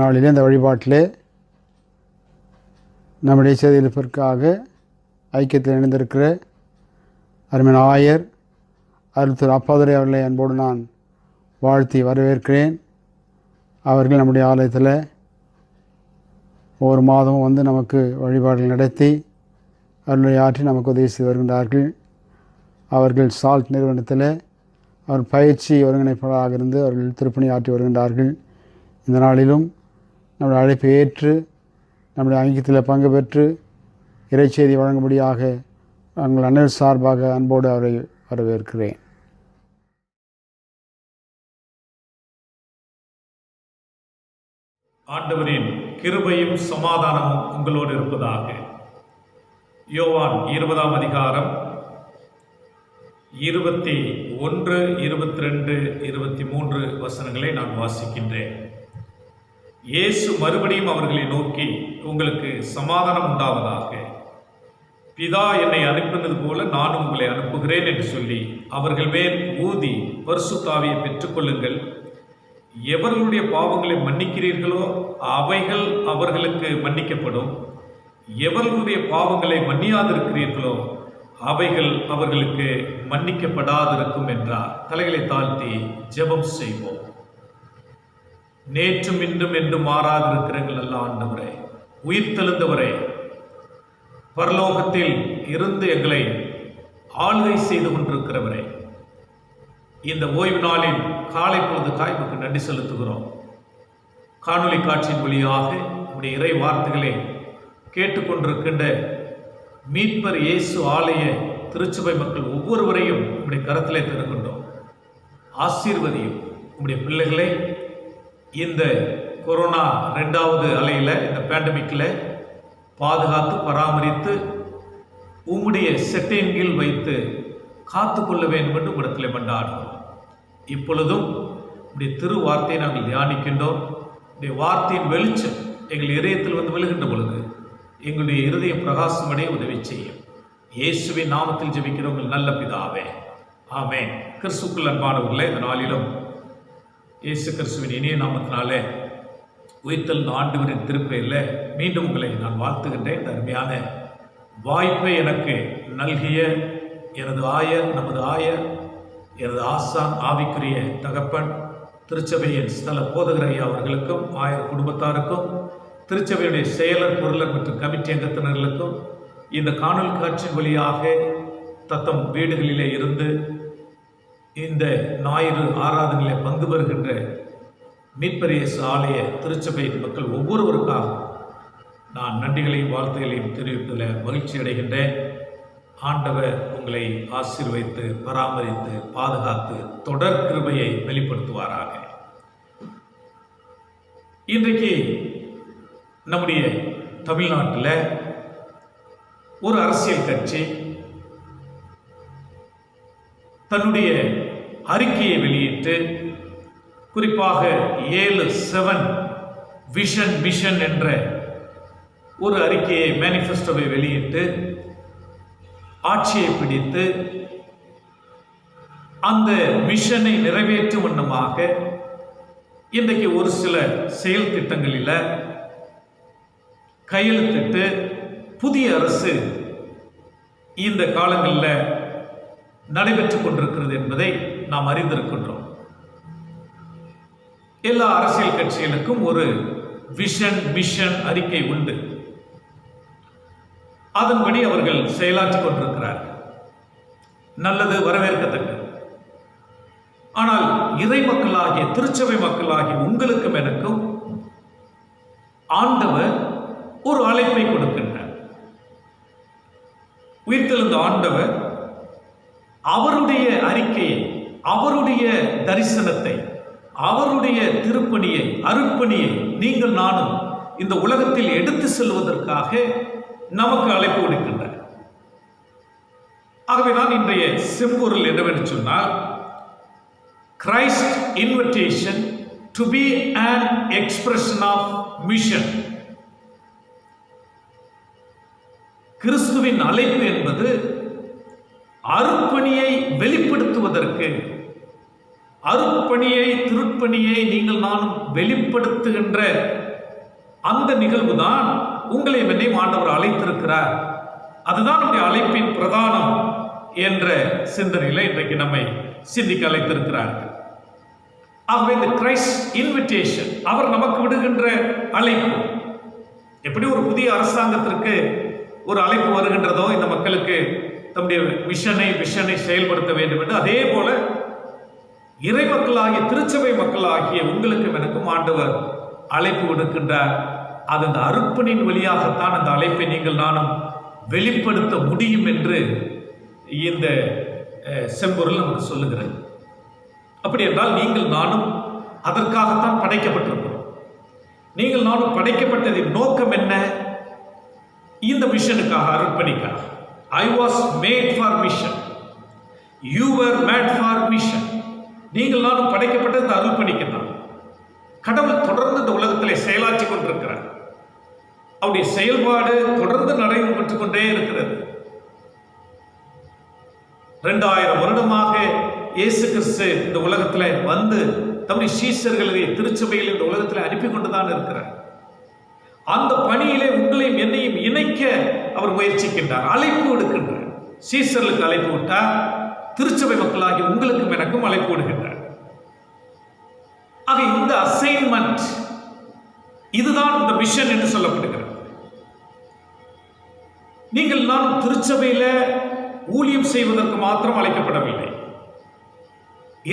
நாளிலே இந்த வழிபாட்டிலே நம்முடைய செய்தியளிப்பிற்காக ஐக்கியத்தில் இணைந்திருக்கிற அருமையான ஆயர் திரு அப்பாதுரை அவர்களை அன்போடு நான் வாழ்த்தி வரவேற்கிறேன். அவர்கள் நம்முடைய ஆலயத்தில் ஒவ்வொரு மாதமும் வந்து நமக்கு வழிபாடுகள் நடத்தி அவர்களை ஆற்றி நமக்கு உதவி செய்து வருகின்றார்கள். அவர்கள் சால்ட் நிறுவனத்தில் அவர் பயிற்சி ஒருங்கிணைப்பாளராக இருந்து அவர்கள் திருப்பணி ஆற்றி வருகின்றார்கள். இந்த நாளிலும் நம்முடைய அழைப்பை ஏற்று நம்முடைய ஐக்கியத்தில் பங்கு பெற்று இறைச்செய்தி வழங்கும்படியாக உங்கள் அனைவர் சார்பாக அன்போடு அவரை வரவேற்கிறேன். ஆண்டவரின் கிருபையும் சமாதானமும் உங்களோடு இருப்பதாக. யோவான் 20ஆம் அதிகாரம் 21, 22, 23 வசனங்களை நான் வாசிக்கின்றேன். இயேசு மறுபடியும் அவர்களை நோக்கி, உங்களுக்கு சமாதானம் உண்டாவதாக. பிதா என்னை அனுப்பினது போல நானும் உங்களை அனுப்புகிறேன் என்று சொல்லி அவர்கள் மேல் ஊதி பரிசுத்த ஆவியை பெற்றுக்கொள்ளுங்கள். எவர்களுடைய பாவங்களை மன்னிக்கிறீர்களோ அவைகள் அவர்களுக்கு மன்னிக்கப்படும். எவர்களுடைய பாவங்களை மன்னியாதிருக்கிறீர்களோ அவைகள் அவர்களுக்கு மன்னிக்கப்படாதிருக்கும் என்றார். தலைகளை தாழ்த்தி ஜெபம் செய்வோம். நேற்றும் இன்றும் என்று மாறாதிருக்கிறீர்கள் நல்ல ஆண்டவரே, உயிர்த்தெழுந்தவரே, பரலோகத்தில் இருந்து எங்களை ஆளுகை செய்து கொண்டிருக்கிறவரே, இந்த ஓய்வு நாளின் காலை பொழுது காய்வுக்கு நன்றி செலுத்துகிறோம். காணொலி காட்சியின் வழியாக உடைய இறை வார்த்தைகளை கேட்டுக்கொண்டிருக்கின்ற மீட்பர் இயேசு ஆலய திருச்சபை மக்கள் ஒவ்வொருவரையும் உடைய கரத்திலே தருகின்றோம். ஆசீர்வதியும் உடைய பிள்ளைகளை இந்த கொரோனா 2வது அலையில், இந்த பேண்டமிக்கில் பாதுகாத்து பராமரித்து உம்முடைய செட்டையின் கீழ் வைத்து காத்து கொள்ள வேண்டும் என்று இடத்துல மன்றாடுகிறோம். இப்பொழுதும் உடைய திரு வார்த்தையை நாங்கள் தியானிக்கின்றோம். உடைய வார்த்தையின் வெளிச்சம் எங்கள் இதயத்தில் வந்து விழுகின்ற பொழுது எங்களுடைய இருதய பிரகாசமடைய உதவி செய்யும். இயேசுவின் நாமத்தில் ஜெபிக்கிறோம் உங்கள் நல்ல பிதாவே, ஆமென். கிறிஸ்துக்குள் அன்பானவர்களே, இந்த நாளிலும் இயேசு கிறிஸ்துவின் இனிய நாமத்தினாலே உயிர்த்தெழுந்த ஆண்டவரின் திருப்பெயரில் மீண்டும் உங்களை நான் வாழ்த்துகின்றேன். இந்த அருமையான வாய்ப்பை எனக்கு நல்கிய எனது ஆயர், நமது ஆயர், எனது ஆசான், ஆவிக்குரிய தகப்பன், திருச்சபையின் ஸ்தல போதகர் ஐயா அவர்களுக்கும், ஆயர் குடும்பத்தாருக்கும், திருச்சபையுடைய செயலர், பொருளர் மற்றும் கமிட்டி அங்கத்தினர்களுக்கும், இந்த காணொலி காட்சியின் வழியாக தத்தம் வீடுகளிலே இருந்து இந்த ஞாயிறு ஆராதனையிலே பங்கு பெறுகின்ற மீட்பர் இயேசு ஆலய திருச்சபையின் மக்கள் ஒவ்வொருவருக்காக நான் நன்றிகளையும் வாழ்த்துகளையும் தெரிவிப்பதில் மகிழ்ச்சி அடைகின்றேன். ஆண்டவர் உங்களை ஆசீர்வதித்து பராமரித்து பாதுகாத்து தொடர் கிருபையை வெளிப்படுத்துவாராக. இன்றைக்கு நம்முடைய தமிழ்நாட்டில் ஒரு அரசியல் கட்சி தன்னுடைய அறிக்கையை வெளியிட்டு, குறிப்பாக 7-7 விஷன் மிஷன் என்ற ஒரு அறிக்கையை, மேனிஃபெஸ்டோவை வெளியிட்டு ஆட்சியை பிடித்து அந்த மிஷனை நிறைவேற்றும் வண்ணமாக இன்றைக்கு ஒரு சில செயல் திட்டங்களில் கையெழுத்திட்டு புதிய அரசு இந்த காலங்களில் நடைபெற்றுக் கொண்டிருக்கிறது என்பதை நாம் அறிந்திருக்கின்றோம். எல்லா அரசியல் கட்சிகளுக்கும் ஒரு விஷன் மிஷன் அறிக்கை உண்டு. அதன்படி அவர்கள் செயலாற்றிக் கொண்டிருக்கிறார்கள். நல்லது, வரவேற்கத்தக்கது. ஆனால் இறை மக்களாகிய திருச்சபை மக்களாகிய உங்களுக்கும் எனக்கும் ஆண்டவர் ஒரு அழைப்பை கொடுக்கின்றார். உயிர்த்தெழுந்த ஆண்டவர் அவருடைய அறிக்கையை, அவருடைய தரிசனத்தை, அவருடைய திருப்பணியை, அருட்பணியை நீங்கள் நானும் இந்த உலகத்தில் எடுத்து செல்வதற்காக நமக்கு அழைப்பு கொடுக்கின்றார். ஆகவேதான் இன்றைய செம்பொருள் என்னவென்று சொன்னால், Christ invitation to be an expression of mission. கிறிஸ்துவின் அழைப்பு என்பது அருட்பணியை வெளிப்படுத்துவதற்கு, அருட்பணியை, திருப்பணியை நீங்கள் நானும் வெளிப்படுத்துகின்ற அந்த நிகழ்வு தான் உங்களையும் என்னையும் ஆண்டவர் அழைத்திருக்கிறார். அதுதான் நம்முடைய அழைப்பின் பிரதானம் என்ற சிந்தனையில் இன்றைக்கு நம்மை சிந்திக்க அழைத்திருக்கிறார்கள். ஆகவே இந்த கிரைஸ்ட் இன்விடேஷன், அவர் நமக்கு விடுகின்ற அழைப்பு, எப்படி ஒரு புதிய அரசாங்கத்திற்கு ஒரு அழைப்பு வருகின்றதோ இந்த மக்களுக்கு தம்முடைய விஷனை செயல்படுத்த வேண்டும் என்று, அதே போல இறை மக்களாகிய திருச்சபை மக்களாகிய உங்களுக்கும் எனக்கும் ஆண்டவர் அழைப்பு விடுக்கின்றார். அது அந்த அர்ப்பணின் வழியாகத்தான் அந்த அழைப்பை நீங்கள் நானும் வெளிப்படுத்த முடியும் என்று இந்த செம்பொருள் நமக்கு சொல்லுகிறது. அப்படி என்றால் நீங்கள் நானும் அதற்காகத்தான் படைக்கப்பட்டிருக்கிறோம். நீங்கள் நானும் படைக்கப்பட்டதின் நோக்கம் என்ன? இந்த மிஷனுக்காக, அர்ப்பணிக்காக. I was made for mission. You were made for mission. நீங்கள் நானும் படைக்கப்பட்டது இந்த அர்ப்பணிக்கத்தான். கடவுள் தொடர்ந்து இந்த உலகத்திலே செயலாற்றி கொண்டிருக்கிறார். அவருடைய செயல்பாடு தொடர்ந்து நடைபெற்றுக் கொண்டே இருக்கிறது. 2000 வருடமாக இயேசு கிறிஸ்து இந்த உலகத்தில் வந்து தம்முடைய சீஷர்களை திருச்சபையில் இந்த உலகத்தில் அனுப்பி கொண்டுதான் இருக்கிறார். அந்த பணியிலே உங்களையும் என்னையும் இணைக்க அவர் முயற்சிக்கின்றார், அழைப்பு விடுக்கின்றார். சீஷர்களுக்கு அழைப்பு விட்டார், திருச்சபை மக்களாகி உங்களுக்கும் எனக்கும் அழைப்பு விடுகின்றார். ஆக இந்த அசைன்மெண்ட், இதுதான் இந்த மிஷன் என்று சொல்லப்படுகிறது. நீங்கள் நான் திருச்சபையில ஊழியம் செய்வதற்கு மாத்திரம் அழைக்கப்படவில்லை.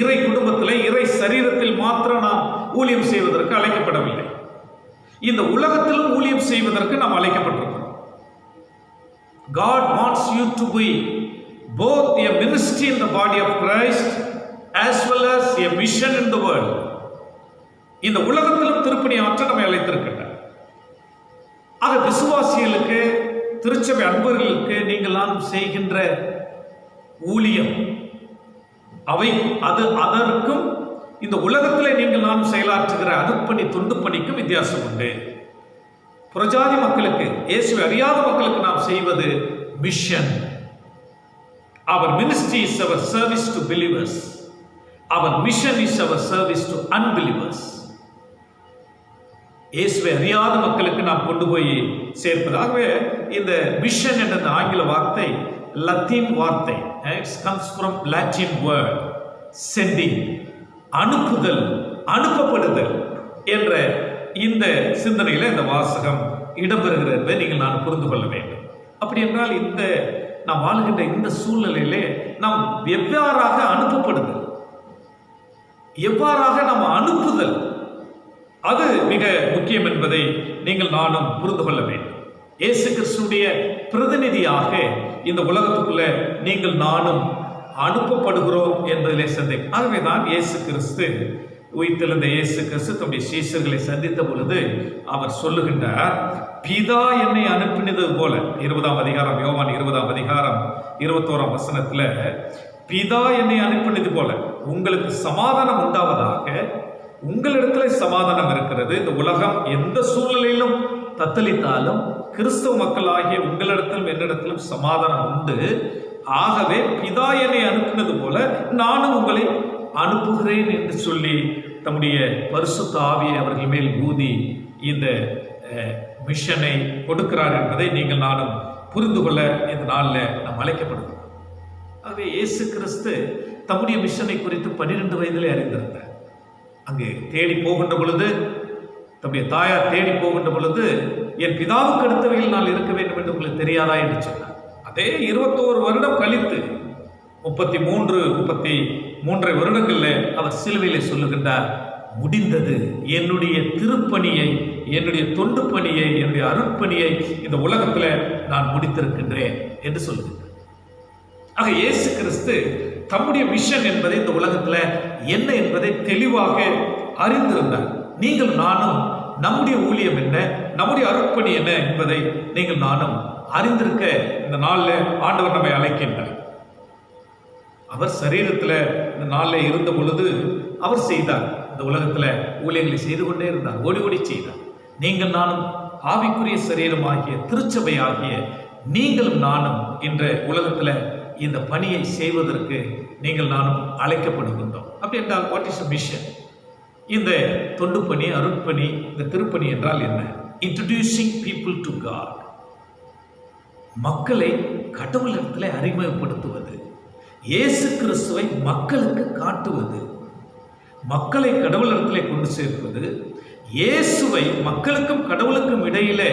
இறை குடும்பத்தில், இறை சரீரத்தில் மாத்திரம் நாம் ஊழியம் செய்வதற்கு அழைக்கப்படவில்லை. இந்த உலகத்திலும் ஊழியம் செய்வதற்கு நாம் அழைக்கப்பட்டிருக்கிறோம். God wants you to be both a ministry in the body of Christ as well as a mission in the world. இந்த உலகத்திலும் திருப்பணி ஆற்ற நம்மை அழைத்திருக்கின்றார். ஆக விசுவாசிகளுக்கு, திருச்சபை அன்பர்களுக்கு நீங்கள் நாம் செய்கின்ற ஊழியம், அதற்கும் இந்த உலகத்தில் நீங்கள் நாம் செயலாற்றுகிற அருட்பணி, தொண்டு பணிக்கும் வித்தியாசம் உண்டு. புறஜாதி மக்களுக்கு, இயேசுவை அறியாத மக்களுக்கு நாம் செய்வது mission. Our ministry is our service to believers. Our mission is our service to unbelievers. இயேசுவை அறியாத மக்களுக்கு நாம் கொண்டு போய் சேர்ப்பதாகவே இந்த மிஷன் என்ற ஆங்கில வார்த்தை லத்தீன் வார்த்தை. It's comes from Latin word sending, அனுப்புதல், அனுப்பப்படுதல் என்ற இந்த சிந்தனையில் இந்த வாசகம் இடம்பெறுகிறது என்பதை நீங்கள் நான் புரிந்து கொள்ள வேண்டும். அப்படி என்றால் இந்த நாம் வாழ்கின்ற இந்த சூழ்நிலையிலே நாம் எவ்வாறாக அனுப்பப்படுதல், எவ்வாறாக நாம் அனுப்புதல், அது மிக முக்கியம் என்பதை நீங்கள் நானும் புரிந்து கொள்ள வேண்டும். இயேசு கிறிஸ்துடைய பிரதிநிதியாக இந்த உலகத்துக்குள்ள நீங்கள் நானும் அனுப்பப்படுகிறோம் என்பதிலே சந்தேகம். ஆகவேதான் இயேசு கிறிஸ்து, உயிர்த்தெழுந்த இயேசு கிறிஸ்து தம்முடைய சீஷர்களை சந்தித்த பொழுது அவர் சொல்லுகின்றார், பிதா என்னை அனுப்பினது போல. 20ஆம் அதிகாரம், யோவான் 20ஆம் அதிகாரம் 21ஆம் வசனத்துல, பிதா என்னை அனுப்பினது போல உங்களுக்கு சமாதானம் உண்டாவதாக. உங்களிடத்துல சமாதானம் இருக்கிறது. இந்த உலகம் எந்த சூழ்நிலையிலும் தத்தளித்தாலும் கிறிஸ்தவ மக்களாகிய உங்களிடத்திலும் என்னிடத்திலும் சமாதானம் உண்டு. ஆகவே பிதா என்னை அனுப்பினது போல நானும் உங்களை அனுப்புகிறேன் என்று சொல்லி தம்முடைய பரிசுத்த ஆவியை அவர்கள் மேல் ஊதி இந்த மிஷனை கொடுக்கிறார் என்பதை நீங்கள் நானும் புரிந்து கொள்ள இந்த நாளில் நாம் அழைக்கப்படுகிறோம். ஆகவே இயேசு கிறிஸ்து தம்முடைய மிஷனை குறித்து 12 வயதிலே அறிந்திருந்தார். அங்கே தேடி போகின்ற பொழுது, தம்முடைய தாயார் தேடி போகின்ற பொழுது, என் பிதாவுக்கு அடுத்தவையில் நான் இருக்க வேண்டும் என்று உங்களுக்கு தெரியாதா என்று சொன்னார். அதே 21 வருடம் கழித்து 33 வருடங்களில் அவர் சிலுவையிலே சொல்லுகின்றார், முடிந்தது. என்னுடைய திருப்பணியை, என்னுடைய தொண்டு பணியை, என்னுடைய அருட்பணியை இந்த உலகத்தில் நான் முடித்திருக்கின்றேன் என்று சொல்லுகின்றார். ஆக இயேசு கிறிஸ்து தம்முடைய மிஷன் என்பதை இந்த உலகத்தில் என்ன என்பதை தெளிவாக அறிந்திருந்தார். நீங்கள் நானும் நம்முடைய ஊழியம் என்ன, நம்முடைய அருட்பணி என்ன என்பதை நீங்கள் நானும் அறிந்திருக்க இந்த நாளில் ஆண்டவர் நம்மை அழைக்கின்றார். அவர் சரீரத்தில் இந்த நாளில் இருந்த பொழுது அவர் செய்தார். இந்த உலகத்தில் ஊழியர்களை செய்து கொண்டே இருந்தார், ஓடி ஓடி செய்தார். நீங்கள் நானும் ஆவிக்குரிய சரீரமாகிய திருச்சபை ஆகிய நீங்களும் நானும் இன்ற உலகத்தில் இந்த பணியை செய்வதற்கு நீங்கள் நானும் அழைக்கப்படுகின்றோம். அப்படி என்றால் வாட் இஸ் அ மிஷன்? இந்த தொண்டு பணி, அருட்பணி, இந்த திருப்பணி என்றால் என்ன? Introducing people to God. மக்களை கடவுளிடத்தில் அறிமுகப்படுத்துவது, இயேசு கிறிஸ்துவை மக்களுக்கு காட்டுவது, மக்களை கடவுளிடத்தில் கொண்டு சேர்ப்பது, இயேசுவை மக்களுக்கும் கடவுளுக்கும் இடையிலே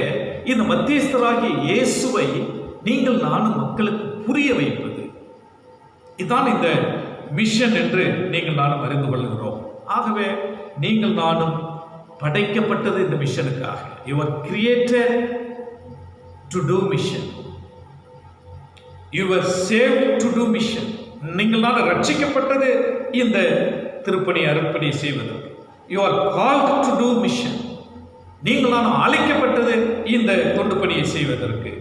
இந்த மத்தியஸ்தராகிய இயேசுவை நீங்கள் நானும் மக்களுக்கு புரிய வைப்பது. இதுதான் இந்த மிஷன் என்று நீங்கள் நானும் அறிந்து கொள்கிறோம். ஆகவே நீங்கள் நானும் படைக்கப்பட்டது இந்த மிஷனுக்காக. You are created to do mission. You were saved to do mission. நீங்கள் நானும் ரட்சிக்கப்பட்டது இந்த திருப்பணி அருட்பணி செய்வதற்கு. You are called to do mission. நீங்கள் நானும் அழைக்கப்பட்டது இந்த தொண்டு பணியை செய்வதற்கு.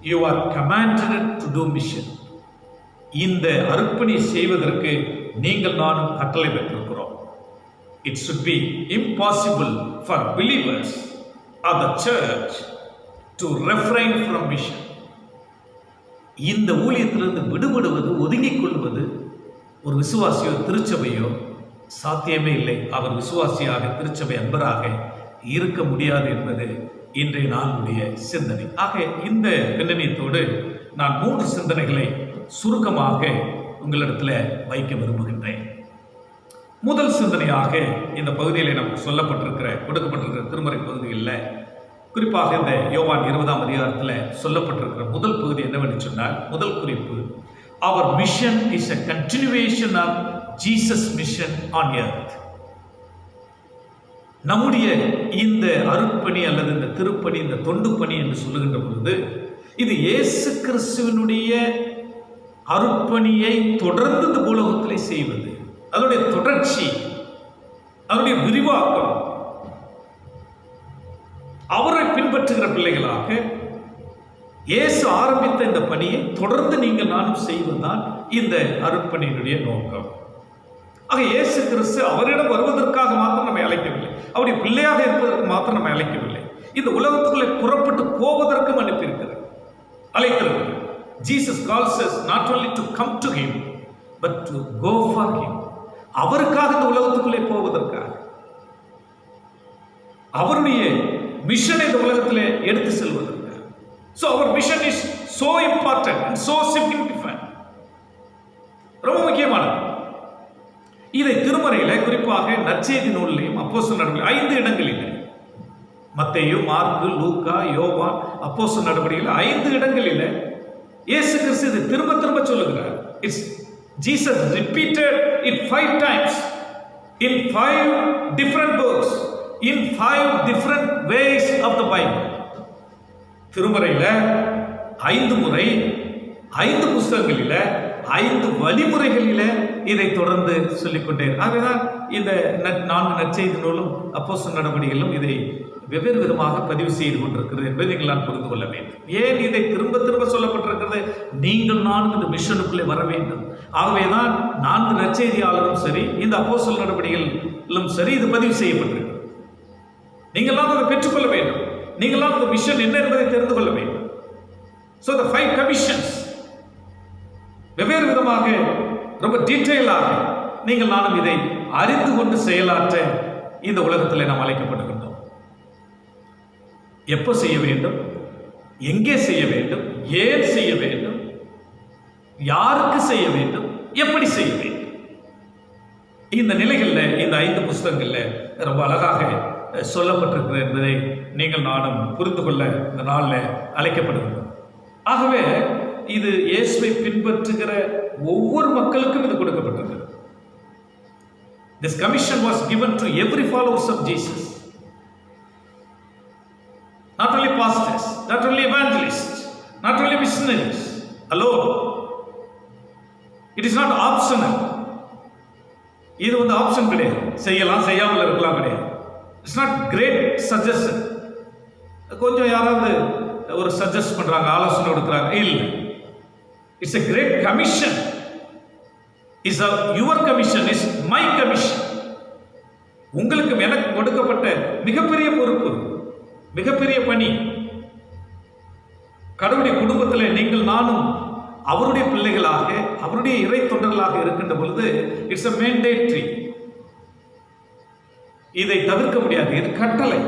You are commanded to do mission. இந்த அருட்பணி செய்வதற்கு நீங்கள் நானும் கட்டளை பெற்றிருக்கிறோம். It should be impossible for believers or the church to refrain from mission. இந்த ஊழியத்திலிருந்து விடுபடுவது, ஒதுங்கிக் கொள்வது ஒரு விசுவாசியோ திருச்சபையோ சாத்தியமே இல்லை. அவர் விசுவாசியாக, திருச்சபை அன்பராக இருக்க முடியாது என்பது இன்றைய நாளுடைய சிந்தனை. ஆக இந்த பின்னணியத்தோடு நான் 3 சிந்தனைகளை சுருக்கமாக உங்களிடத்தில் வைக்க விரும்புகின்றேன். முதல் சிந்தனையாக இந்த பகுதியில் நமக்கு சொல்லப்பட்டிருக்கிற, கொடுக்கப்பட்டிருக்கிற திருமறை பகுதிகளில், குறிப்பாக இந்த யோவான் 20ஆம் அதிகாரத்தில் சொல்லப்பட்டிருக்கிற முதல் பகுதி என்னவென்று சொன்னால், முதல் குறிப்பு, அவர் mission is a continuation of Jesus mission on earth. நம்முடைய இந்த அருட்பணி அல்லது இந்த திருப்பணி, இந்த தொண்டு பணி என்று சொல்லுகின்ற பொழுது, இது இயேசு கிறிஸ்துவினுடைய அருட்பணியை தொடர்ந்து இந்த உலகத்திலே செய்வது, அதனுடைய தொடர்ச்சி, அதனுடைய விரிவாக்கம். அவரை பின்பற்றுகிற பிள்ளைகளாக இயேசு ஆரம்பித்த இந்த பணியை தொடர்ந்து நீங்கள் நானும் செய்வதுதான் இந்த அருட்பணியினுடைய நோக்கம். ஆக இயேசு கிறிஸ்து அவரிடம் வருவதற்காக மாத்திரம் நம்மை அழைக்கவில்லை, அவருடைய பிள்ளையாக இருப்பதற்கு மாத்திரம் நம்மை அழைக்கவில்லை, இந்த உலகத்துக்குள்ளே புறப்பட்டு போவதற்கும் அனுப்பியிருக்கிறார், அழைத்திருக்கிறார். Jesus calls us not only to come to him but to go for him. அவருக்காக இந்த உலகத்துக்குள்ளே போவதற்காக, அவருடைய மிஷனை இந்த உலகத்திலே எடுத்து செல்வதற்காக. So our mission is so important and so significant. ரொம்ப முக்கியமானது. இதை திருமறையில, குறிப்பாக நற்செய்தி நூலிலும் அப்போஸ்தலர் நடவடிக்கைகள் 5 இடங்களில், மத்தேயு, மார்க்கு, லூக்கா, யோவான், அப்போஸ்தலர் நடவடிக்கைகள் 5 இடங்களில் இயேசு கிறிஸ்து இதை திரும்ப திரும்ப சொல்லுகிறார். It's Jesus repeated it 5 times in 5 different books, in 5 different ways of the Bible. திருமறையில 5 முறை, 5 புஸ்தகங்களில, 5 வழிமுறைகளில இதை தொடர்ந்து சொல்லிக்கொண்டே. ஆகவேதான் இந்த 4 நற்செய்தி நூலும் அப்போஸ்தலர் நடவடிக்கைகளும் இதை வெவ்வேறு விதமாக பதிவு செய்து கொண்டிருக்கிறது என்பதை நீங்கள் நான் புரிந்து கொள்ள வேண்டும். ஏன் இதை திரும்ப திரும்ப சொல்லப்பட்டிருக்கிறது? நீங்கள் நான் இந்த மிஷனுக்குள்ளே வர வேண்டும். ஆகவேதான் 4 நற்செய்தியாளரும் சரி, இந்த அப்போஸ்தலர் நடவடிக்கைகளும் சரி, இது பதிவு செய்யப்பட்டிருக்கிறது. நீங்களாம் அதை பெற்றுக்கொள்ள வேண்டும். நீங்களாம் அந்த மிஷன் என்ன என்பதை தெரிந்து கொள்ள வேண்டும். So the 5 commissions வெவ்வேறு விதமாக, ரொம்ப டீட்டெயிலாக நீங்கள் நானும் இதை அறிந்து கொண்டு செயலாற்ற இந்த உலகத்தில் நாம் அழைக்கப்படுகின்றோம். எப்போ செய்ய வேண்டும், எங்கே செய்ய வேண்டும், ஏன் செய்ய வேண்டும், யாருக்கு செய்ய வேண்டும், எப்படி செய்ய வேண்டும், இந்த நிலைகளில் இந்த 5 புஸ்தகங்களில் ரொம்ப அழகாக சொல்லப்பட்டிருக்கிறது என்பதை நீங்கள் நானும் புரிந்து கொள்ள இந்த நாளில் அழைக்கப்படுகின்றோம். ஆகவே இது இயேசுவை பின்பற்றுகிற ஒவ்வொரு மக்களுக்கும் இது கொடுக்கப்பட்டிருக்கிறது. This commission was given to every followers of Jesus. Not only pastors, not only evangelists, not only missionaries alone. It is not optional. இது வந்து ஆப்ஷன் கிடையாது, செய்யலாம் செய்யாமல் இருக்கலாம் கிடையாது. It's not great suggestion. கொஞ்சம் யாராவது ஒரு சஜஸ்ட் பண்றாங்க, ஆலோசனை கொடுக்குறாங்க, இல்லை. It's a great commission. Is your commission, is my commission. உங்களுக்கு எனக்கு கொடுக்கப்பட்ட மிகப்பெரிய பொறுப்பு, மிகப்பெரிய பணி. கடவுளுடைய குடும்பத்தில் நீங்கள் நானும் அவருடைய பிள்ளைகளாக, அவருடைய இறை தொண்டர்களாக இருக்கின்ற பொழுது இட்ஸ் a mandatory. இதை தவிர்க்க முடியாது, இது கட்டளை.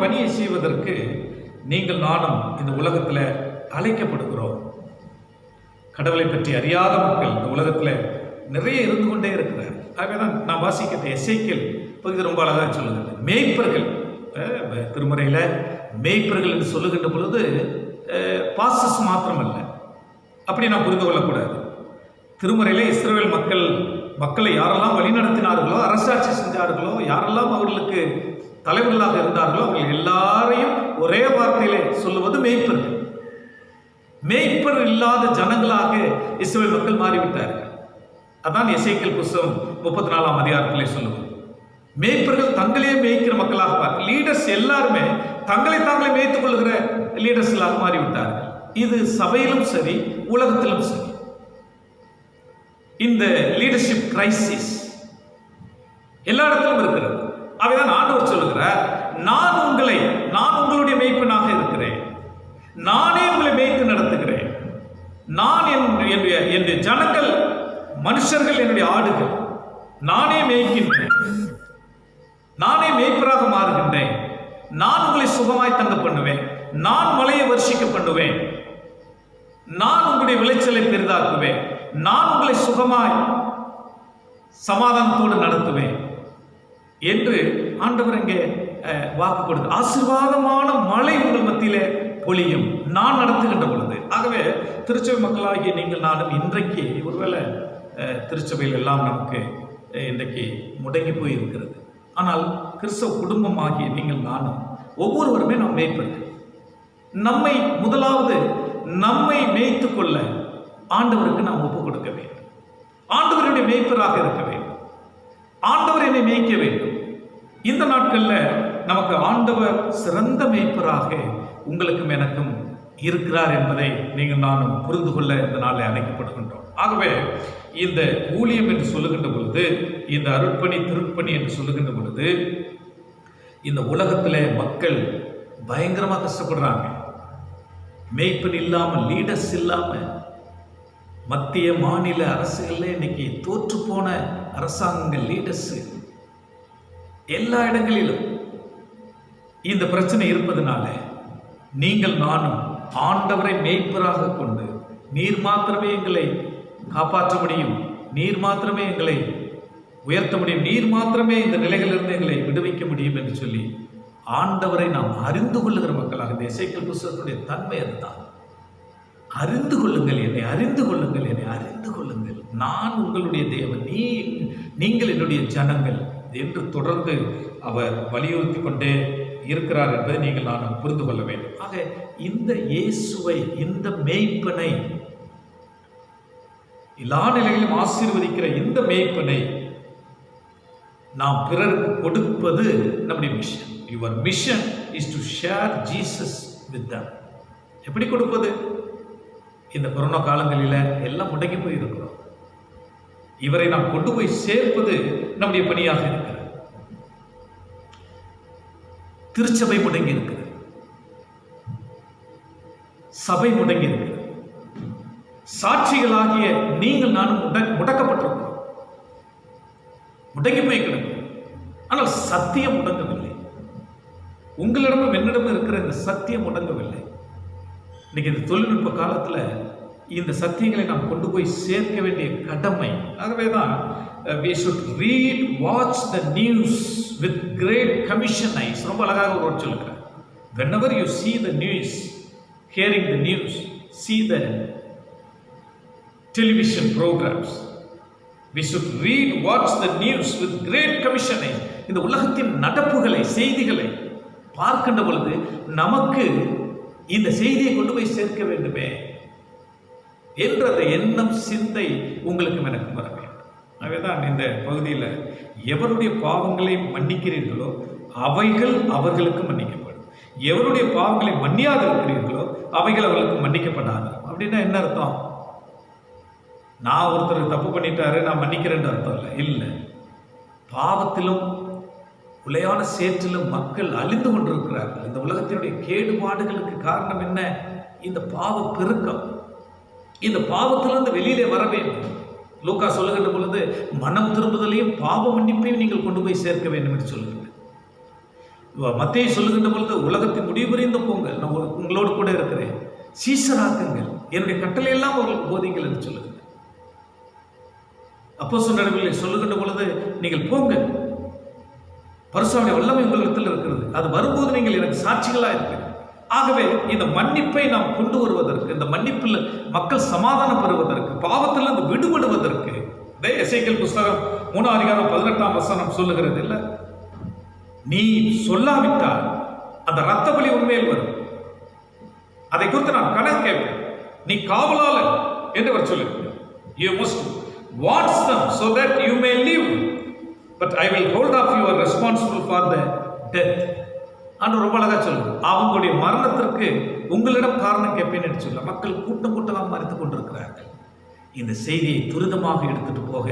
பணியை செய்வதற்கு நீங்கள் நானும் இந்த உலகத்தில் அழைக்கப்படுகிறோம். கடவுளை பற்றி அறியாத மக்கள் இந்த உலகத்தில் நிறைய இருந்து கொண்டே இருக்கிறார். ஆகவேதான் நான் வாசிக்கிற எசேக்கியேல் பகுதி ரொம்ப அழகாக சொல்லுகிறது. மேய்ப்பர்கள், திருமறையில் மேய்ப்பர்கள் என்று சொல்லுகின்ற பொழுது பாசஸ் மாத்திரமல்ல, அப்படி நான் புரிந்து கொள்ளக்கூடாது. திருமறையில் இஸ்ரவேல் மக்களை யாரெல்லாம் வழிநடத்தினார்களோ, அரசாட்சி செஞ்சார்களோ, யாரெல்லாம் அவர்களுக்கு தலைவர்களாக இருந்தார்களோ, அவர்கள் எல்லாரையும் ஒரே வார்த்தையிலே சொல்லுவது மேய்ப்பர்கள். மேய்ப்பர் இல்லாத ஜனங்களாக இஸ்ரவேல் மக்கள் மாறிவிட்டார்கள். அதான் எசேக்கியேல் புத்தகம் 34ஆம் அதிகாரத்திலே சொல்லுவது. மேய்ப்பர்கள் தங்களையே மேய்க்கிற மக்களாக, லீடர்ஸ் எல்லாருமே தங்களை தாங்களே மேய்த்துக் கொள்கிற லீடர்ஸ்களாக மாறிவிட்டார்கள். இது சபையிலும் சரி, உலகத்திலும் சரி. இந்த லீடர்ஷிப் கிரைசிஸ் எல்லா இடத்திலும் இருக்கிறது. அவைதான் ஆண்டவர் சொல்லுகிறார், நான் உங்களுடைய மேய்ப்பனாக இருக்கிறேன், நானே உங்களை மேய்த்து நடத்துகிறேன், நான் என்னுடைய ஜனங்கள் மனுஷர்கள் என்னுடைய ஆடுகள், நானே மேய்க்கின்றேன், நானே மேய்ப்பராக மாறுகின்றேன், நான் உங்களை சுகமாய் தங்க பண்ணுவேன், நான் மழையை வர்ஷிக்க பண்ணுவேன், நான் உங்களுடைய விளைச்சலை பெரிதாக்குவேன், நான் உங்களை சுகமாய் சமாதானத்தோடு நடத்துவேன் என்று ஆண்டவர் இங்கே வாக்கு கொடுத்து, ஆசீர்வாதமான மழை உங்கள் மத்தியிலே பொழியும் நான் நடத்துகின்ற பொழுது. ஆகவே திருச்சபை மக்களாகிய நீங்கள் நானும் இன்றைக்கு ஒருவேளை திருச்சபையில் எல்லாம் நமக்கு இன்றைக்கு முடங்கி போய் இருக்கிறது. ஆனால் கிறிஸ்தவ குடும்பமாகிய நீங்கள் நானும் ஒவ்வொருவருமே நாம் மேய்ப்பது. முதலாவது நம்மை மேய்த்து கொள்ள ஆண்டவருக்கு நாம் ஒப்புக் கொடுக்க வேண்டும். ஆண்டவருடைய மேய்ப்பராக இருக்க வேண்டும். ஆண்டவர் என்னை மேய்க்க வேண்டும். இந்த நாட்களில் நமக்கு ஆண்டவர் சிறந்த மேய்ப்பராக உங்களுக்கும் எனக்கும் இருக்கிறார் என்பதை நீங்கள் நானும் புரிந்து கொள்ள இந்த நாளில் அழைக்கப்படுகின்றோம். ஆகவே இந்த ஊழியம் என்று சொல்லுகின்ற பொழுது, இந்த அருட்பணி திருப்பணி என்று சொல்லுகின்ற பொழுது, இந்த உலகத்தில் மக்கள் பயங்கரமாக கஷ்டப்படுறாங்க. மேய்ப்பன் இல்லாமல், லீடர்ஸ் இல்லாமல், மத்திய மாநில அரசுகளில் இன்னைக்கு தோற்று போன அரசாங்கங்கள், லீடர்ஸ் எல்லா இடங்களிலும் இந்த பிரச்சனை இருப்பதனால நீங்கள் நானும் ஆண்டவரை மேய்ப்பராக கொண்டு, நீர் மாத்திரமே எங்களை காப்பாற்ற முடியும், நீர் மாத்திரமே எங்களை உயர்த்த முடியும், நீர் மாத்திரமே இந்த நிலைகளிலிருந்து எங்களை விடுவிக்க முடியும் என்று சொல்லி ஆண்டவரை நாம் அறிந்து கொள்ளுகிற மக்களாக, இந்த எசேக்கியேல் புத்தகத்துடைய தன்மை அதுதான். அறிந்து கொள்ளுங்கள், என்னை அறிந்து கொள்ளுங்கள், என்னை அறிந்து கொள்ளுங்கள், நான் உங்களுடைய தேவன், நீங்கள் என்னுடைய ஜனங்கள் என்று தொடர்ந்து அவர் வலியுறுத்தி கொண்டே இருக்கிறார் என்பதை நீங்கள் நான் புரிந்து கொள்ள வேண்டும். ஆக இந்த இயேசுவை, இந்த மேய்ப்பனை, எல்லா நிலையிலும் ஆசீர்வதிக்கிற இந்த மேய்ப்பனை நாம் பிறருக்கு கொடுப்பது நம்முடைய mission. Your mission is to share Jesus with them. எப்படி கொடுப்பது? இந்த கொரோனா காலங்களில் எல்லாம் முடங்கி போய் இருக்கிறோம். இவரை நாம் கொண்டு போய் சேர்ப்பது நம்முடைய பணியாக இருக்கிறது. திருச்சபை முடங்கி இருக்கிறது, சபை முடங்கி இருக்கிறது, சாட்சிகளாகிய நீங்கள் நானும் முடக்கப்பட்டிருக்கிறோம், முடங்கி போய் கிடக்கும். ஆனால் சத்தியம் முடங்கவில்லை. உங்களிடமும் என்னிடமும் இருக்கிற இந்த சத்தியம் முடங்கவில்லை. இன்னைக்கு இந்த தொழில்நுட்ப காலத்தில் இந்த சத்தியங்களை நாம் கொண்டு போய் சேர்க்க வேண்டிய கடமை. ஆகவே தான் we should read, watch the news with great commission eyes. ரொம்ப அழகாக ஒரு வார்த்தை சொல்லுகிறேன். Whenever you see the news, hearing the news, see the television programs, we should read, watch the news with great commission eyes. இந்த உலகத்தின் நடப்புகளை, செய்திகளை பார்க்கின்ற பொழுது நமக்கு இந்த செய்தியை கொண்டு போய் சேர்க்க வேண்டுமே என்ற எண்ணம், சிந்தை உங்களுக்கும் எனக்கும் வர வேண்டும். ஆகவேதான் இந்த பகுதியில் எவருடைய பாவங்களை மன்னிக்கிறீர்களோ அவைகள் அவர்களுக்கு மன்னிக்கப்படும், எவருடைய பாவங்களை மன்னியாது இருக்கிறீர்களோ அவைகள் அவர்களுக்கு மன்னிக்கப்படாது. அப்படின்னா என்ன அர்த்தம்? நான் ஒருத்தர் தப்பு பண்ணிட்டாரு, நான் மன்னிக்கிறேன்னு அர்த்தம் இல்லை. பாவத்திலும் உலையான சேற்றிலும் மக்கள் அழிந்து கொண்டிருக்கிறார்கள். இந்த உலகத்தினுடைய கேடுபாடுகளுக்கு காரணம் என்ன? இந்த பாவ பெருக்கம். இந்த பாவத்திலிருந்து வெளியிலே வர வேண்டும். லூக்கா சொல்லுகின்ற பொழுது மனம் திரும்புதலையும் பாவ மன்னிப்பையும் நீங்கள் கொண்டு போய் சேர்க்க வேண்டும் என்று சொல்லுங்கள். மத்தேயு சொல்லுகின்ற பொழுது உலகத்தின் முடிவு புரிந்து போங்கள், நான் உங்களோடு கூட இருக்கிறேன், சீசராக்குங்கள், என்னுடைய கட்டளையெல்லாம் அவர்களுக்கு போதிங்கள் என்று சொல்லுங்கள். அப்போஸ்தலர் நடவடிக்கைகளை சொல்லுகின்ற பொழுது நீங்கள் போங்கள், பரிசுத்தருடைய வல்லமை உங்களிடத்தில் இருக்கிறது, அது வரும்போது நீங்கள் எனக்கு சாட்சிகளாக இருப்பீர்கள். ஆகவே இந்த மன்னிப்பை நாம் கொண்டு வருவதற்கு, இந்த மன்னிப்பில் மக்கள் சமாதானம் பெறுவதற்கு, பாவத்திலிருந்து விடுபடுவதற்கு, எசேக்கியேல் புஸ்தகம் 3:18 சொல்லுகிறது இல்லை, நீ சொல்லாவிட்டால் அந்த இரத்த பலி உண்மையில் வரும், அதை குறித்து நான் கணக்கு கேட்பேன், நீ காவலாளன் என்று அவர் சொல்லுகிறார். You must watch them so that you may live, but I will hold off you are responsible for the death. அன்று ரொம்ப அழகா சொல்லுங்க, அவங்களுடைய மரணத்திற்கு உங்களிடம் காரணம் கேட்பேன் என்று சொல்ல. மக்கள் கூட்டம் கூட்டமாக மறித்துக் கொண்டிருக்கிறார்கள். இந்த செய்தியை துரிதமாக எடுத்துட்டு போக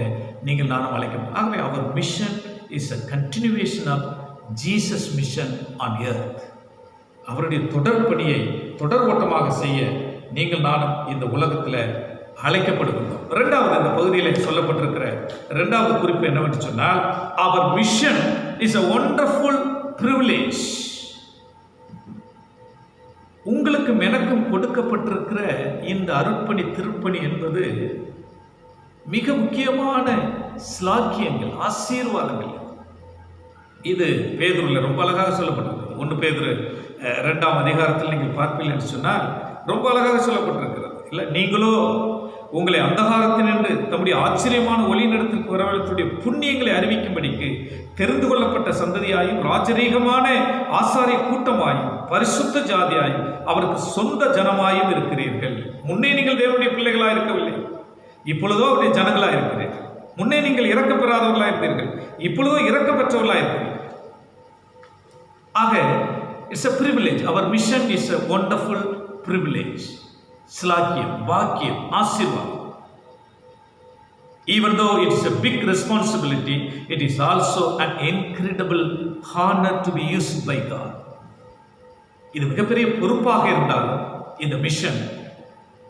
நீங்கள் நானும் அழைக்கணும். ஆகவே அவர் mission is a continuation of Jesus mission on earth. அவருடைய தொடர் பணியை தொடர் ஓட்டமாக செய்ய நீங்கள் நானும் இந்த உலகத்தில் அழைக்கப்படுகின்றோம். இரண்டாவது இந்த பகுதியில் சொல்லப்பட்டிருக்கிற இரண்டாவது குறிப்பு என்னவென்று சொன்னால், அவர் mission is a wonderful privilege. உங்களுக்கும் எனக்கும் கொடுக்கப்பட்டிருக்கிற இந்த அருட்பணி திருப்பணி என்பது மிக முக்கியமான ஸ்லாக்கியங்கள், ஆசீர்வாதங்கள். இது பேதுருல ரொம்ப அழகாக சொல்லப்பட்டிருக்கிறது. 1 பேதுரு 2 நீங்கள் பார்ப்பீர்கள் என்று சொன்னால் ரொம்ப அழகாக சொல்லப்பட்டிருக்கிறது இல்லை, நீங்களோ உங்களை அந்தகாரத்தினின்று தம்முடைய ஆச்சரியமான ஒளிநடத்திற்கு வரவழைத்துடைய புண்ணியங்களை அறிவிக்கும்படிக்கு தெரிந்து கொள்ளப்பட்ட சந்ததியாயும் ராஜரீகமான ஆசாரிய கூட்டமாயும் பரிசுத்த ஜாதியாயும் அவருக்கு சொந்த ஜனமாயும் இருக்கிறீர்கள். முன்னே நீங்கள் தேவனுடைய பிள்ளைகளாக இருக்கவில்லை, இப்பொழுதோ அவருடைய ஜனங்களாக இருக்கிறீர்கள். முன்னே நீங்கள் இறக்க பெறாதவர்களாக இருந்தீர்கள், இப்பொழுதோ இறக்க பெற்றவர்களாக இருக்கிறீர்கள். ஆக it's a privilege. Our mission is a wonderful privilege. ஸ்லாக்கியம், பாக்கியம், ஆசீர்வாதம். Even though it is a big responsibility, it is also an incredible honor to be used by God. இது மிகப்பெரிய பொறுப்பாக இருந்தாலும், இந்த மிஷன்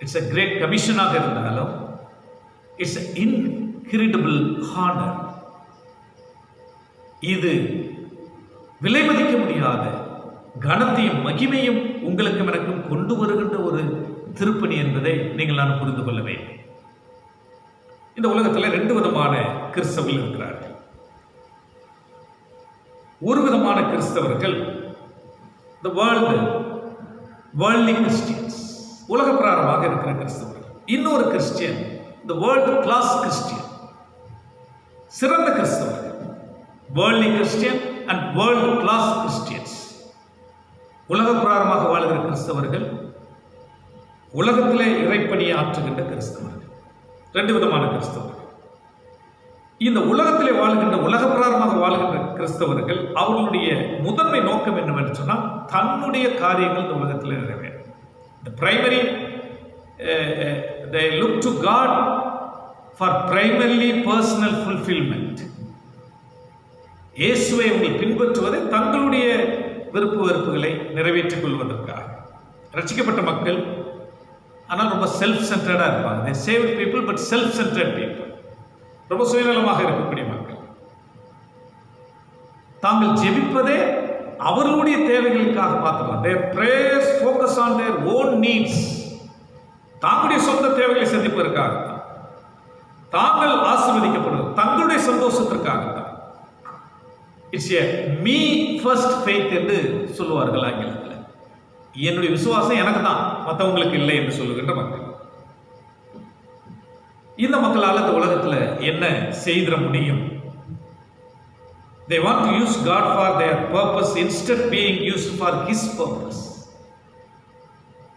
இட்ஸ் a great commissionஆக இருந்தாலும், it's an incredible honor. இது விலை மதிக்க முடியாத கனத்தையும் மகிமையும் உங்களுக்கும் எனக்கும் கொண்டு வருகின்ற ஒரு திருப்பணி என்பதை நீங்கள் நான் புரிந்து கொள்ள வேண்டும். இந்த உலகத்தில் 2 விதமான கிறிஸ்தவர்கள் இருக்கிறார்கள். ஒரு விதமான கிறிஸ்தவர்கள் the worldly Christians, உலக பிரகாரமாக இருக்கிற கிறிஸ்தவர்கள். இன்னொரு Christian the world class Christian, சிறந்த கிறிஸ்தவர்கள். worldly Christian and world class Christians. உலக பிரகாரமாக வாழ்கிற கிறிஸ்தவர்கள், உலகத்திலே இறைப்பணியை ஆற்றுகின்ற கிறிஸ்தவர்கள். 2 விதமான கிறிஸ்தவர்கள். இந்த உலகத்திலே வாழ்கின்ற, உலக பிரகாரமாக வாழ்கின்ற கிறிஸ்தவர்கள் அவர்களுடைய முதன்மை நோக்கம் என்னவென்று சொன்னால், தன்னுடைய காரியங்கள் இந்த உலகத்தில் நிறைவேறும். The primary they look to God for primarily personal fulfillment. இயேசுவை அவர்கள் பின்பற்றுவதை தங்களுடைய விருப்பு வெறுப்புகளை நிறைவேற்றிக் கொள்வதற்காக. ரட்சிக்கப்பட்ட மக்கள் ஆனால் ரொம்ப செல்ஃப் சென்டர்டாக இருப்பாங்க. they saved people but self centered people. ரொம்ப சுயநலமாக இருக்கக்கூடிய மக்கள். தாங்கள் ஜெபிப்பதே அவர்களுடைய தேவைகளுக்காக மாத்திரம். their prayers focus on their own needs. தாங்களுடைய சொந்த தேவைகளை சந்திப்பதற்காக, தாங்கள் ஆசீர்வதிக்கப்படுவது தங்களுடைய சந்தோஷத்திற்காக. It's a me first faith என்று சொல்லுவார்கள் ஆங்கிலத்தில். என்னுடைய விசுவாசம் எனக்கு தான், மற்றவங்களுக்கு இல்லை என்று சொல்லுகின்ற மக்கள். இந்த மக்களால் இந்த உலகத்தில் என்ன செய்திட முடியும்? They want to use God for their purpose instead being used for His purpose.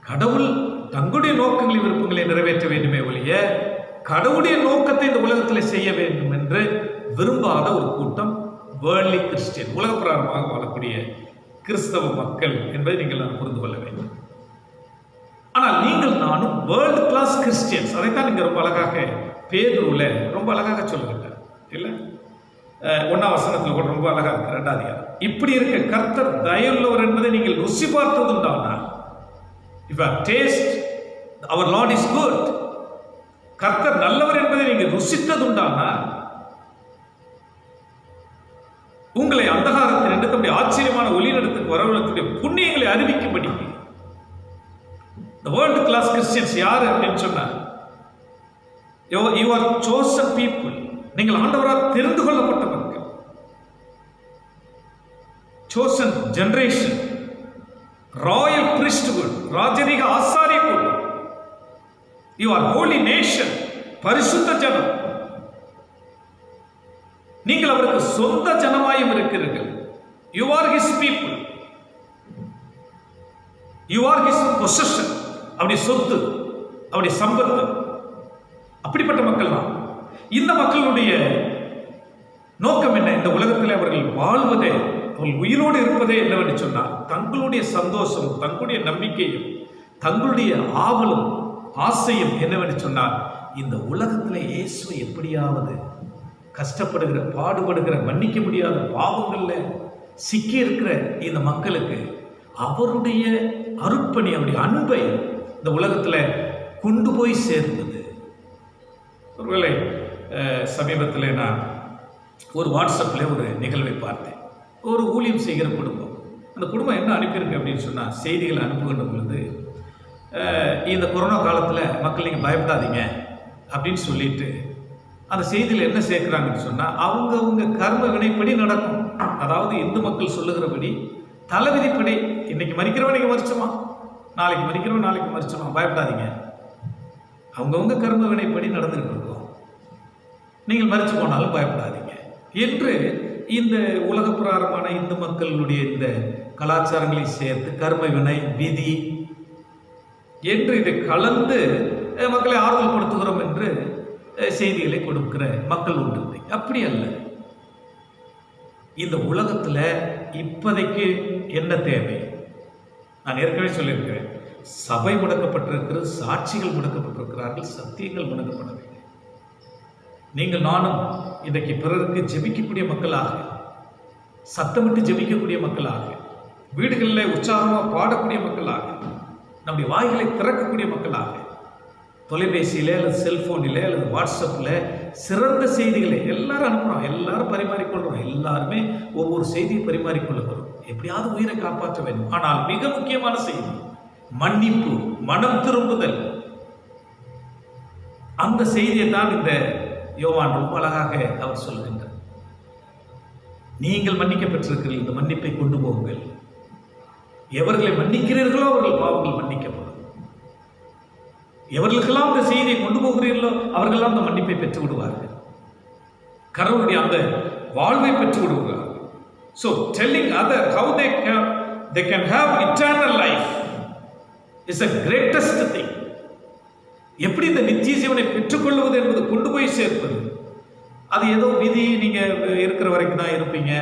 கடவுள் தங்களுடைய நோக்கங்களை, விருப்பங்களை நிறைவேற்ற வேண்டுமே ஒழிய கடவுளுடைய நோக்கத்தை இந்த உலகத்தில் செய்ய வேண்டும் என்று விரும்பாத ஒரு கூட்டம் வேர்ல்ட்லி கிறிஸ்டியன், உலக பிரகாரமாக வாழக்கூடிய கிறிஸ்தவ மக்கள் என்பதை நீங்கள் நான் புரிந்து கொள்ள வேண்டும். ஆனால் நீங்கள் நானும் வேர்ல்டு கிளாஸ் கிறிஸ்டியன்ஸ். அதைத்தான் நீங்கள் ரொம்ப அழகாக பேதுருல ரொம்ப அழகாக சொல்லுகின்றார் இல்லை? 1ஆம் வசனத்தில் கூட ரொம்ப அழகாக இருக்கு. 2ஆம் அதிகாரம், இப்படி இருக்க கர்த்தர் தயவுள்ளவர் என்பதை நீங்கள் ருசி பார்த்ததுண்டானால், if you taste our Lord is good, கர்த்தர் நல்லவர் என்பதை நீங்கள் ருசித்ததுண்டானால் உங்களை அந்தகாரத்தில் இருந்து தம்முடைய ஆச்சரியமான ஒளிநடத்துக்கு வரவழைத்துடைய புண்ணியங்களை அறிவிக்கும்படி. இந்த வேர்ல்டு கிளாஸ் கிறிஸ்டியன்ஸ் யாரு அப்படின்னு சொன்னார், யூ ஆர் சோசன் பீப்புள். நீங்கள் ஆண்டவரால் தெரிந்து கொள்ளப்பட்ட மக்கள், சோசன் ஜெனரேஷன், ராயல் பிரிஸ்ட்ஹுட், ராஜரீக ஆசாரிய கூட்டம். யூ ஆர் ஹோலி நேஷன், பரிசுத்த ஜனம். நீங்கள் அவருக்கு சொந்த ஜனமாயும் இருக்கிறீர்கள். You are his people, you are his possession. அவருடைய சொத்து, அவருடைய சம்பத்து. அப்படிப்பட்ட மக்கள் தான். இந்த மக்களுடைய நோக்கம் என்ன? இந்த உலகத்தில் அவர்கள் வாழ்வதே, அவர்கள் உயிரோடு இருப்பதே என்னவென்று சொன்னால், தங்களுடைய சந்தோஷம், தங்களுடைய நம்பிக்கையும், தங்களுடைய ஆவலும் ஆசையும் என்னவென்று சொன்னால், இந்த உலகத்தில் இயேசுவை எப்படியாவது கஷ்டப்படுகிற, பாடுபடுகிற, மன்னிக்க முடியாத பாவங்கள்ல சிக்கி இருக்கிற இந்த மக்களுக்கு அவருடைய அருட்பணி, அவருடைய அன்பை இந்த உலகத்தில் கொண்டு போய் சேர்ப்பது. ஒருவேளை சமீபத்தில் நான் ஒரு வாட்ஸ்அப்பில் ஒரு நிகழ்வை பார்த்தேன். ஒரு ஊழியம் செய்கிற குடும்பம், அந்த குடும்பம் என்ன அனுப்பியிருக்கு அப்படின்னு சொன்னால், செய்திகளை அனுப்புகின்ற பொழுது இந்த கொரோனா காலத்தில் மக்கள் நீங்கள் பயப்படாதீங்க அப்படின்னு சொல்லிட்டு அந்த செய்தியில் என்ன சேர்க்குறாங்கன்னு சொன்னால், அவங்கவுங்க கர்ம வினைப்படி நடக்கும். அதாவது இந்து மக்கள் சொல்லுகிறபடி தலைவிதிப்படி, இன்னைக்கு மறிக்கிறவன் நீங்கள் மறிச்சுமா, நாளைக்கு மறிக்கிறவன் நாளைக்கு மறிச்சுமா, பயப்படாதீங்க, அவங்கவுங்க கர்ம வினைப்படி நடந்துகிட்டு இருக்கோம், நீங்கள் மறிச்சு போனாலும் பயப்படாதீங்க என்று இந்த உலக பிரகாரமான இந்து மக்களுடைய இந்த கலாச்சாரங்களை சேர்த்து கர்ம வினை, விதி என்று இதை கலந்து மக்களை ஆறுதல் படுத்துகிறோம் என்று செய்திகளை கொடுக்கிற மக்கள் உண்டு. அப்படி அல்ல. இந்த உலகத்தில் இப்போதைக்கு என்ன தேவை? நான் ஏற்கனவே சொல்லியிருக்கிறேன், சபை முடக்கப்பட்டிருக்கிறது, சாட்சிகள் முடக்கப்பட்டிருக்கிறார்கள், சத்தியங்கள் முடக்கப்படவில்லை. நீங்கள் நானும் இன்றைக்கு பிறருக்கு ஜெபிக்கக்கூடிய மக்களாக, சத்தமிட்டு ஜெபிக்கக்கூடிய மக்களாக, வீடுகளில் உற்சாகமாக பாடக்கூடிய மக்களாக, நம்முடைய வாய்களை திறக்கக்கூடிய மக்களாக, தொலைபேசியில் அல்லது செல்ஃபோனில் அல்லது வாட்ஸ்அப்பில் சிறந்த செய்திகளை எல்லாரும் அனுப்புகிறோம், எல்லாரும் பரிமாறிக்கொள்கிறோம், எல்லாருமே ஒவ்வொரு செய்தியை பரிமாறிக்கொள்ளுகிறோம். எப்படியாவது உயிரை காப்பாற்ற வேண்டும். ஆனால் மிக முக்கியமான செய்தி மன்னிப்பு, மனம் திரும்புதல். அந்த செய்தியை தான் இந்த யோவான் ரொம்ப அழகாக அவர் சொல்கின்றார். நீங்கள் மன்னிக்கப்பட்டிருக்கிறீர்கள், இந்த மன்னிப்பை கொண்டு போங்கள். எவர்களை மன்னிக்கிறீர்களோ அவர்கள் பாவங்கள் மன்னிக்கப்படும். எவர்களுக்கெல்லாம் இந்த செய்தியை கொண்டு போகிறீர்களோ அவர்களெல்லாம் அந்த மன்னிப்பை பெற்று விடுவார்கள், கடவுளுடைய அந்த வாழ்வை பெற்று விடுவார்கள். So telling others how they can have eternal life is the greatest thing. எப்படி இந்த நித்திய ஜீவனை பெற்றுக்கொள்வது என்பது கொண்டு போய் சேர்ப்பது. அது ஏதோ விதி, நீங்கள் இருக்கிற வரைக்கும் தான் இருப்பீங்க,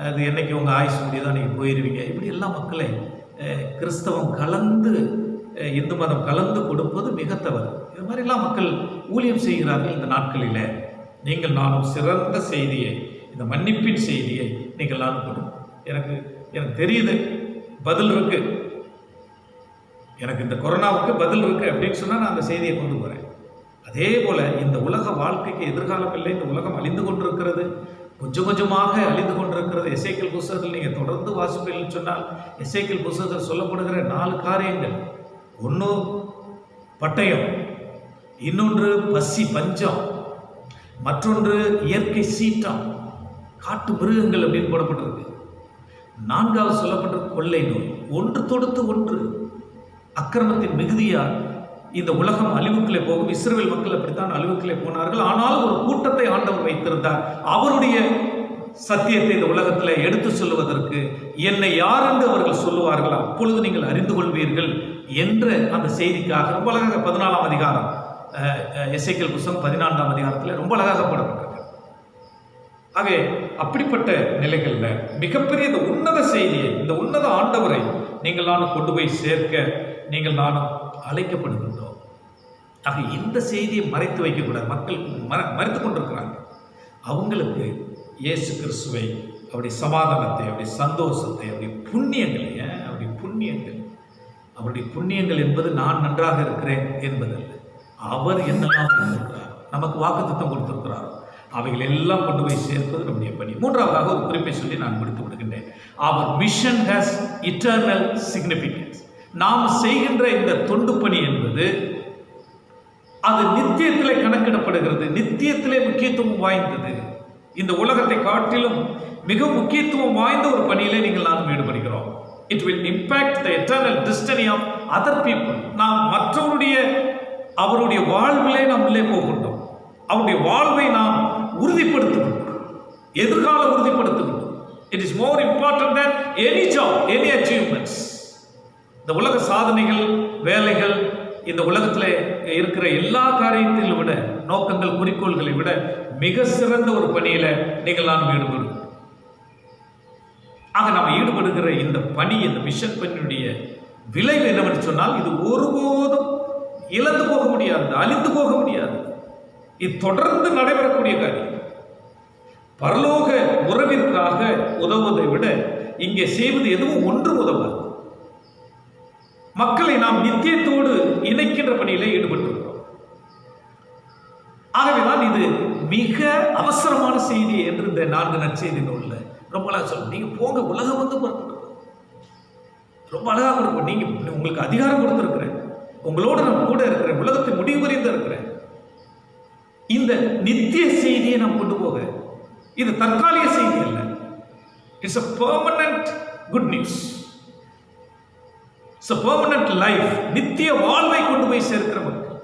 அது என்னைக்கு உங்கள் ஆயுசு முடியுதோ நீங்கள் போயிடுவீங்க, இப்படி எல்லா மக்களை கிறிஸ்தவம் கலந்து, இந்து மதம் கலந்து கொடுப்பது மிக தவறு. இது மாதிரிலாம் மக்கள் ஊழியம் செய்கிறார்கள் இந்த நாட்களில். நீங்கள் நானும் சிறந்த செய்தியை, இந்த மன்னிப்பின் செய்தியை நீங்கள் நானும் கொடுங்க. எனக்கு தெரியுது பதில் இருக்கு, எனக்கு இந்த கொரோனாவுக்கு பதில் இருக்கு அப்படின்னு சொன்னால் நான் அந்த செய்தியை கொண்டு போகிறேன். அதே போல் இந்த உலக வாழ்க்கைக்கு எதிர்காலம் இல்லை. இந்த உலகம் அழிந்து கொண்டிருக்கிறது, கொஞ்சம் கொஞ்சமாக அழிந்து கொண்டிருக்கிறது. எசேக்கியேல் புத்தகத்தில் நீங்கள் தொடர்ந்து வாசிப்பீர்கள் சொன்னால், எசேக்கியேல் புத்தகத்தில் சொல்லப்படுகிற 4 காரியங்கள். ஒன்று பட்டயம், இன்னொன்று பசி பஞ்சம், மற்றொன்று இயற்கை சீற்றம், காட்டு மிருகங்கள் அப்படின்னு போடப்பட்டிருக்கு. 4வது சொல்லப்பட்டிருக்கு கொள்ளை நோய். ஒன்று தொடுத்து ஒன்று, அக்கிரமத்தின் மிகுதியால் இந்த உலகம் அழிவுக்குள்ளே போகும். இஸ்ரவேல் மக்கள் அப்படித்தான் அழிவுக்குள்ளே போனார்கள். ஆனால் ஒரு கூட்டத்தை ஆண்டவர் வைத்திருந்தார், அவருடைய சத்தியத்தை இந்த உலகத்தில் எடுத்து சொல்லுவதற்கு. என்னை யார் என்று அவர்கள் சொல்லுவார்கள், அப்பொழுது நீங்கள் அறிந்து கொள்வீர்கள் என்ற அந்த செய்திக்காக ரொம்ப அழகாக 14ஆம் அதிகாரம், எசேக்கியேல் புத்தகம் 14ஆம் அதிகாரத்தில் ரொம்ப அழகாக போடப்பட்டிருக்கு. ஆகவே அப்படிப்பட்ட நிலைகளில் மிகப்பெரிய இந்த உன்னத செய்தியை, இந்த உன்னத ஆண்டவரை நீங்கள் நானும் கொண்டு போய் சேர்க்க நீங்கள் நானும் அழைக்கப்படுகின்றோம். ஆக இந்த செய்தியை மறைத்து வைக்கக்கூடாது. மக்கள் மறைத்து கொண்டிருக்கிறாங்க. அவங்களுக்கு இயேசு கிறிஸ்துவை, அவருடைய சமாதானத்தை, அவருடைய சந்தோஷத்தை, அவருடைய புண்ணியங்களை, அவருடைய புண்ணியங்கள் என்பது நான் நன்றாக இருக்கிறேன் என்பதல்ல, அவர் என்னெல்லாம் கொடுத்திருக்கிறார், நமக்கு வாக்குத்தத்தம் கொடுத்திருக்கிறார், அவைகள் எல்லாம் கொண்டு போய் சேர்ப்பது நம்முடைய பணி. மூன்றாவதாக ஒரு குறிப்பை சொல்லி நான் முடித்து விடுகின்றேன். அவர் மிஷன் ஹேஸ் இட்டர்னல் சிக்னிஃபிகன்ஸ். நாம் செய்கின்ற இந்த தொண்டு பணி என்பது அது நித்தியத்திலே கணக்கிடப்படுகிறது, நித்தியத்திலே முக்கியத்துவம் வாய்ந்தது. இந்த உலகத்தை காட்டிலும் மிக முக்கியத்துவம் வாய்ந்த ஒரு பணியிலே நீங்கள் நானும் ஈடுபடுகிறோம். It will impact the eternal destiny of other people. நாம் அவருடைய வாழ்விலே நாம் உள்ளே போகின்றோம். அவருடைய வாழ்வை நாம் உறுதிப்படுத்துகின்றோம், எதிர்கால உறுதிப்படுத்துகின்றோம். It is more important than any job, any achievements. இந்த உலக சாதனைகள், வேலைகள், இந்த உலகத்தில் இருக்கிற எல்லா காரியத்தையும் விட, நோக்கங்கள், குறிக்கோள்களை விட மிக சிறந்த ஒரு பணியில நீங்கள் நான் ஈடுபடுகிறோம். ஆக நாம் ஈடுபடுகிற இந்த பணி, இந்த மிஷன் பணியுடைய விளைவு என்னவென்று சொன்னால், இது ஒருபோதும் இழந்து போக முடியாது, அழிந்து போக முடியாது. இது தொடர்ந்து நடைபெறக்கூடிய காரியம். பரலோக உறவிற்காக உதவுவதை விட இங்கே செய்வது எதுவும் ஒன்றும் உதவாது. மக்களை நாம் நித்தியத்தோடு இணைக்கின்ற பணியிலே ஈடுபட்டிருக்கிறோம். ஆகவேதான் இது மிக அவசரமான செய்தி என்று இந்த 4 நற்செய்தி நூல்ல ரொம்ப அழகா சொல்லுங்க. நீங்க போங்க, உலகம் வந்து புறப்பட்டு ரொம்ப அழகா கொடுப்போம். நீங்க உங்களுக்கு அதிகாரம் கொடுத்திருக்கிறேன், உங்களோடு நான் கூட இருக்கிறேன், உலகத்தை முடிவு வரைந்து இருக்கிறேன். இந்த நித்திய செய்தியை நாம் கொண்டு போக, இது தற்காலிக செய்தி அல்ல. It's a permanent good news. It's a permanent life. நித்திய வாழ்வை கொண்டு போய் சேர்க்கிற மக்கள்.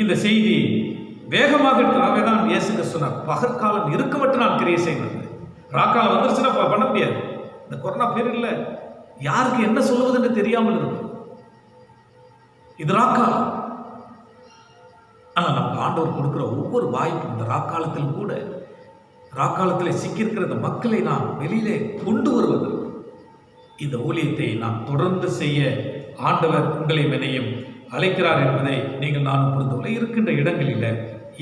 இந்த செய்தி வேகமாக இருக்கிறாவே தான் இயேசு சொன்னார், பகற்காலம் இருக்க மட்டும் நான் கிரியை செய்வது. ராக்காலம் வந்துருச்சுன்னா பண்ண முடியாது. இந்த கொரோனா பேரில் யாருக்கு என்ன சொல்லுவதுன்னு தெரியாமல் இருக்கும். இது ராக்காலம். ஆனால் நம்ம ஆண்டவர் கொடுக்கிற ஒவ்வொரு வாய்ப்பும் இந்த ராக்காலத்திலும் கூட, ராக்காலத்தில் சிக்கியிருக்கிற இந்த மக்களை நாம் வெளியிலே கொண்டு வருவதற்கு இந்த ஊழியத்தை நாம் தொடர்ந்து செய்ய ஆண்டவர் உங்களை என்னையும் அழைக்கிறார் என்பதை நீங்கள் நானும் புரிந்து கொள்ள, இருக்கின்ற இடங்களில்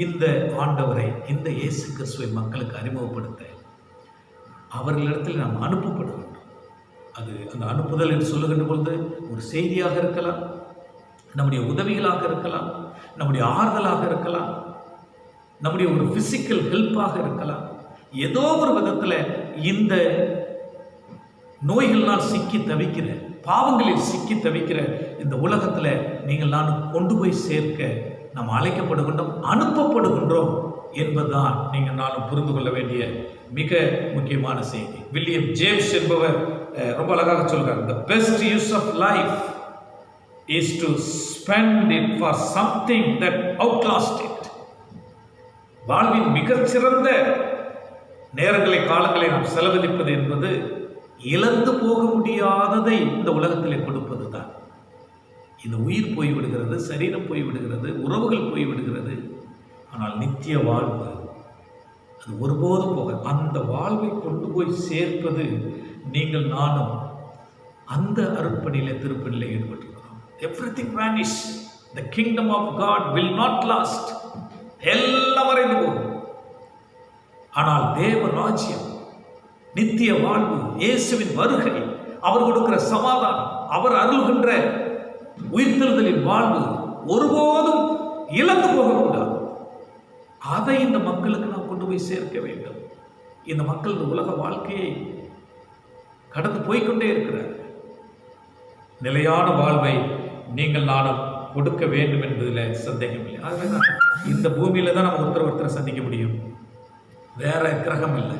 இந்த ஆண்டவரை, இந்த இயேசு கிறிஸ்துவை மக்களுக்கு அறிமுகப்படுத்த அவர்களிடத்தில் நாம் அனுப்பப்பட வேண்டும். அது அந்த அனுப்புதல் என்று சொல்லுகின்ற பொழுது ஒரு செய்தியாக இருக்கலாம், நம்முடைய உதவிகளாக இருக்கலாம், நம்முடைய ஆறுதலாக இருக்கலாம், நம்முடைய ஒரு பிசிக்கல் ஹெல்ப்பாக இருக்கலாம். ஏதோ ஒரு விதத்தில் இந்த நோய்களால் சிக்கி தவிக்கிற, பாவங்களில் சிக்கி தவிக்கிற இந்த உலகத்தில் நீங்கள் நான் கொண்டு போய் சேர்க்க நாம் அழைக்கப்படுகின்றோம், அனுப்பப்படுகின்றோம் என்பதுதான் நீங்கள் நானும் புரிந்து கொள்ள வேண்டிய மிக முக்கியமான செய்தி. வில்லியம் ஜேம்ஸ் என்பவர் ரொம்ப அழகாக சொல்கிறார், the best use of life is to spend it for something that outlasts it. வாழ்வின் மிகச்சிறந்த நேரங்களை, காலங்களை நாம் செலவழிப்பது என்பது இழந்து போக முடியாததை இந்த உலகத்திலே கொடுப்பது தான். இந்த உயிர் போய்விடுகிறது, சரீரம் போய்விடுகிறது, உறவுகள் போய்விடுகிறது. ஆனால் நித்திய வாழ்வு அது ஒருபோதும் போக, அந்த வாழ்வை கொண்டு போய் சேர்ப்பது நீங்கள் நானும் அந்த அருட்பணியிலே, திருப்பணியிலே ஈடுபட்டிருக்கிறோம். Everything vanish, the kingdom of God will not last. எல்லாம் மறைந்து போகும். ஆனால் தேவ ராஜ்யம், நித்திய வாழ்வு, இயேசுவின் வருகை, அவர் கொடுக்கிற சமாதானம், அவர் அருள்கின்ற உயிர்த்தெழுதலின் வாழ்வு ஒருபோதும் இழந்து போகக்கூடாது. அதை இந்த மக்களுக்கு நாம் கொண்டு போய் சேர்க்க வேண்டும். இந்த மக்கள் இந்த உலக வாழ்க்கையை கடந்து போய்கொண்டே இருக்கிறார். நிலையான வாழ்வை நீங்கள் நானும் கொடுக்க வேண்டும் என்பதில் சந்தேகம் இல்லை. ஆகவே இந்த பூமியில தான் நம்ம ஒருத்தரை சந்திக்க முடியும். வேற கிரகம் இல்லை,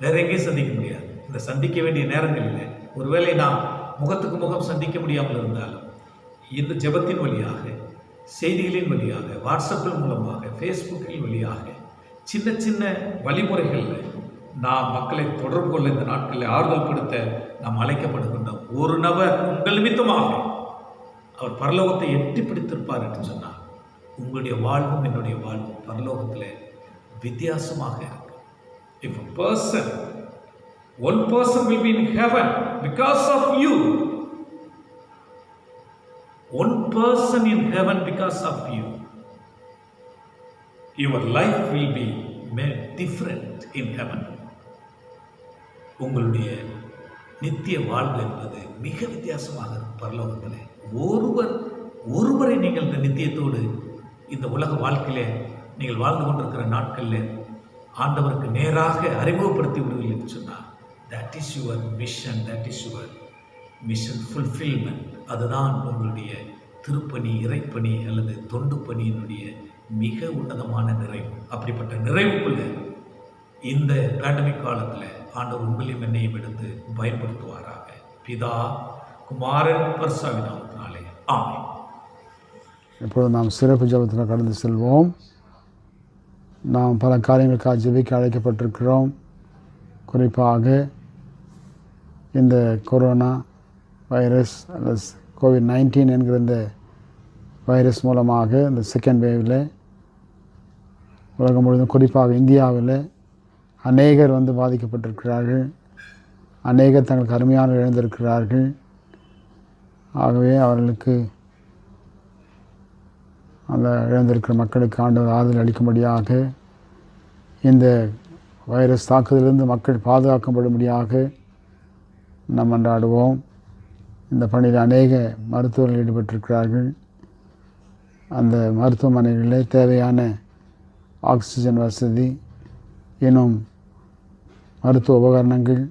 வேற எங்கேயும் சந்திக்க முடியாது. இந்த சந்திக்க வேண்டிய நேரங்கள் இல்லை. ஒருவேளை நாம் முகத்துக்கு முகம் சந்திக்க முடியாமல் இருந்தாலும் இந்த ஜெபத்தின் வழியாக, செய்திகளின் வழியாக, வாட்ஸ்அப்பில் மூலமாக, ஃபேஸ்புக்கின் வழியாக, சின்ன சின்ன வழிமுறைகளில் நாம் மக்களை தொடர்பு கொள்ள இந்த நாட்களில் ஆறுதல் படுத்த நாம் அழைக்கப்படுகின்றோம். ஒரு நபர் உங்கள் நிமித்தமாக அவர் பரலோகத்தை எட்டி பிடித்திருப்பார் என்று சொன்னார். உங்களுடைய வாழ்வும் என்னுடைய வாழ்வும் பரலோகத்தில் வித்தியாசமாக இருக்கும். If a person, one person will be in heaven because of you. One person in heaven because of you. Your life will be made different in heaven. உங்களுடைய நித்திய வாழ்வு என்பது மிக வித்தியாசமாக இருக்கும் பரலோகத்தில். ஒருவரை நீங்கள் இந்த நித்தியத்தோடு இந்த உலக வாழ்க்கையிலே நீங்கள் வாழ்ந்து கொண்டிருக்கிற நாட்களில் ஆண்டவருக்கு நேராக அறிமுகப்படுத்தி விடுவீர்கள் என்று சொன்னார். That is your mission, that is your mission fulfilment. அதுதான் உங்களுடைய திருப்பணி, இறைப்பணி அல்லது தொண்டு பணியினுடைய மிக உன்னதமான நிறைவு. அப்படிப்பட்ட நிறைவுக்குள்ள இந்த பேண்டமிக் காலத்தில் ஆண்டவர் உங்களையும் என்னையும் எடுத்து பயன்படுத்துவாராக. பிதா, குமாரன், பரிசுத்த நாமத்தினாலே ஆமென். இப்பொழுது நாம் சிறப்பு ஜெபத்தில் கடந்து செல்வோம். நாம் பல காரியங்களுக்காக ஜெபிக்க அழைக்கப்பட்டிருக்கிறோம். குறிப்பாக இந்த கொரோனா வைரஸ் அல்லது COVID-19 என்கிற இந்த வைரஸ் மூலமாக இந்த செகண்ட் வேவில் உலகம் முழுவதும், குறிப்பாக இந்தியாவில் அநேகர் பாதிக்கப்பட்டிருக்கிறார்கள். அநேகர் தங்களுக்கு அருமையான இழந்திருக்கிறார்கள். ஆகவே அவர்களுக்கு, அந்த இழந்திருக்கிற மக்களுக்கு ஆண்டவர் ஆறுதல் அளிக்கும்படியாக, இந்த வைரஸ் தாக்குதலிலிருந்து மக்கள் பாதுகாக்கப்படும்படியாக நாம் மன்றாடுவோம். இந்த பணியில் அநேக மருத்துவர்கள் ஈடுபட்டிருக்கிறார்கள். அந்த மருத்துவமனைகளில் தேவையான ஆக்சிஜன் வசதி, இன்னும் மருத்துவ உபகரணங்கள்,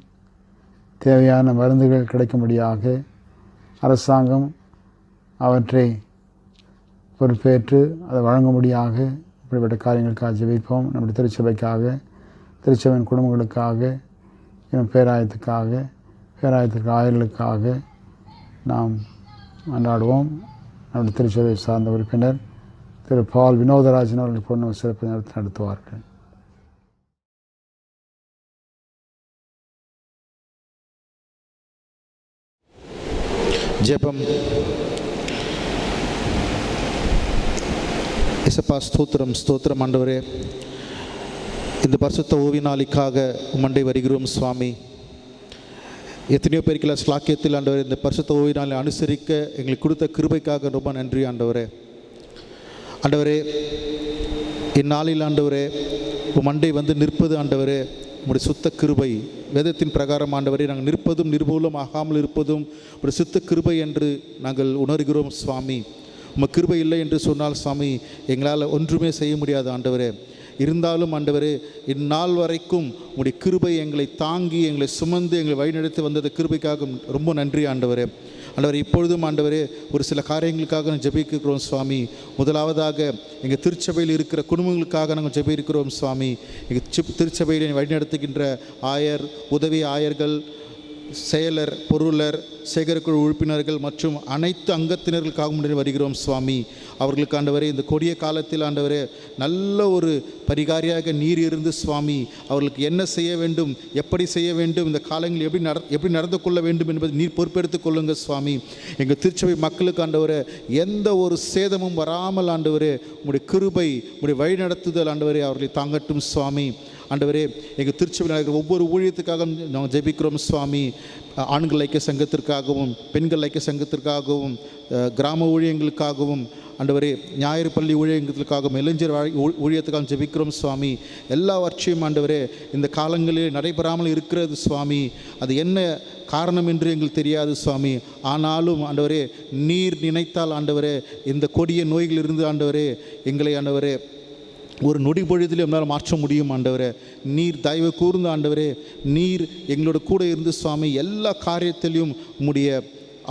தேவையான மருந்துகள் கிடைக்கும்படியாக அரசாங்கம் அவற்றை பொறுப்பேற்று அதை வழங்கும்படியாக இப்படிப்பட்ட காரியங்களுக்காக ஜெபிப்போம். நம்முடைய திருச்சபைக்காக, திருச்சபையின் குடும்பங்களுக்காக, இன்னும் பேராயத்திற்கு ஆயர்களுக்காக நாம் மன்றாடுவோம். நம்முடைய திருச்சபை சார்ந்த உறுப்பினர் திரு பால் வினோதராஜன் அவர்கள் பொண்ணு சிறப்பு நடத்துவார்கள். ஜெபம். இசப்பா, ஸ்தோத்திரம் ஆண்டவரே. இந்த பரிசுத்த ஓவினாளிக்காக உம்மண்டை வருகிறோம் சுவாமி. எத்தனையோ பேருக்குள்ள ஸ்லாக்கியத்தில் ஆண்டவரே இந்த பரிசுத்த ஓவினாளை அனுசரிக்க எங்களுக்கு கொடுத்த கிருபைக்காக ரொம்ப நன்றி ஆண்டவரே. ஆண்டவரே, இந்நாளில் ஆண்டவரே உம்மண்டை நிற்பது ஆண்டவரே உம்முடைய சுத்த கிருபை. வேதத்தின் பிரகாரம் ஆண்டவரே நாங்கள் நிற்பதும் நிர்மூலம் ஆகாமல் இருப்பதும் ஒரு சுத்த கிருபை என்று நாங்கள் உணர்கிறோம் சுவாமி. உமக்கு கிருபை இல்லை என்று சொன்னால் சுவாமி எங்களால் ஒன்றுமே செய்ய முடியாது ஆண்டவரே. இருந்தாலும் ஆண்டவரே, இந்நாள் வரைக்கும் உம்முடைய கிருபை எங்களை தாங்கி, எங்களை சுமந்து, எங்களை வழிநடத்தி வந்தது கிருபைக்காக ரொம்ப நன்றி ஆண்டவரே. ஆண்டவரே, இப்பொழுதும் ஆண்டவரே ஒரு சில காரியங்களுக்காக நாங்கள் ஜெபிக்கிறோம் சுவாமி. முதலாவதாக எங்கள் திருச்சபையில் இருக்கிற குடும்பங்களுக்காக நாங்கள் ஜெபிக்கிறோம் சுவாமி. எங்கள் திருச்சபையில் வழிநடத்துகின்ற ஆயர், உதவி ஆயர்கள், செயலர், பொருளர், சேகரக்குழு உறுப்பினர்கள் மற்றும் அனைத்து அங்கத்தினர்களுக்காக முன்னாடி வருகிறோம் சுவாமி. அவர்களுக்கு ஆண்டவரே இந்த கொடிய காலத்தில் ஆண்டவரே நல்ல ஒரு பரிகாரியாக நீர் இருந்து சுவாமி அவர்களுக்கு என்ன செய்ய வேண்டும், எப்படி செய்ய வேண்டும், இந்த காலங்களில் எப்படி நடந்து கொள்ள வேண்டும் என்பதை நீர் பொறுப்பெடுத்துக் கொள்ளுங்கள் சுவாமி. எங்கள் திருச்சபை மக்களுக்கு ஆண்டவரே எந்த ஒரு சேதமும் வராமல் ஆண்டவரே உங்களுடைய கிருபை, உங்களுடைய வழி நடத்துதல் ஆண்டவரே அவர்களை தாங்கட்டும் சுவாமி. ஆண்டவரே, எங்கள் திருச்சபையில் இருக்கிற ஒவ்வொரு ஊழியத்துக்காக நாங்கள் ஜெபிக்கிறோம் சுவாமி. ஆண்கள் ஐக்கிய சங்கத்திற்காகவும், பெண்கள் ஐக்கிய சங்கத்திற்காகவும், கிராம ஊழியங்களுக்காகவும், ஆண்டவரே ஞாயிறு பள்ளி ஊழியங்களுக்காகவும், இளைஞர் ஊழியத்துக்காகவும் ஜெபிக்கிறோம் சுவாமி. எல்லாவற்றையும் ஆண்டவரே இந்த காலங்களில் நடைபெறாமல் இருக்கிறது சுவாமி. அது என்ன காரணம் என்று எங்களுக்கு தெரியாது சுவாமி. ஆனாலும் ஆண்டவரே நீர் நினைத்தால் ஆண்டவரே இந்த கொடிய நோய்களிலிருந்து ஆண்டவரே எங்களை ஆண்டவரே ஒரு நொடி பொழுதில் நம்மளால் மாற்ற முடியும் ஆண்டவரே. நீர் தயவு கூர்ந்து ஆண்டவரே நீர் எங்களோட கூட இருந்து சுவாமி எல்லா காரியத்திலையும் உம்முடைய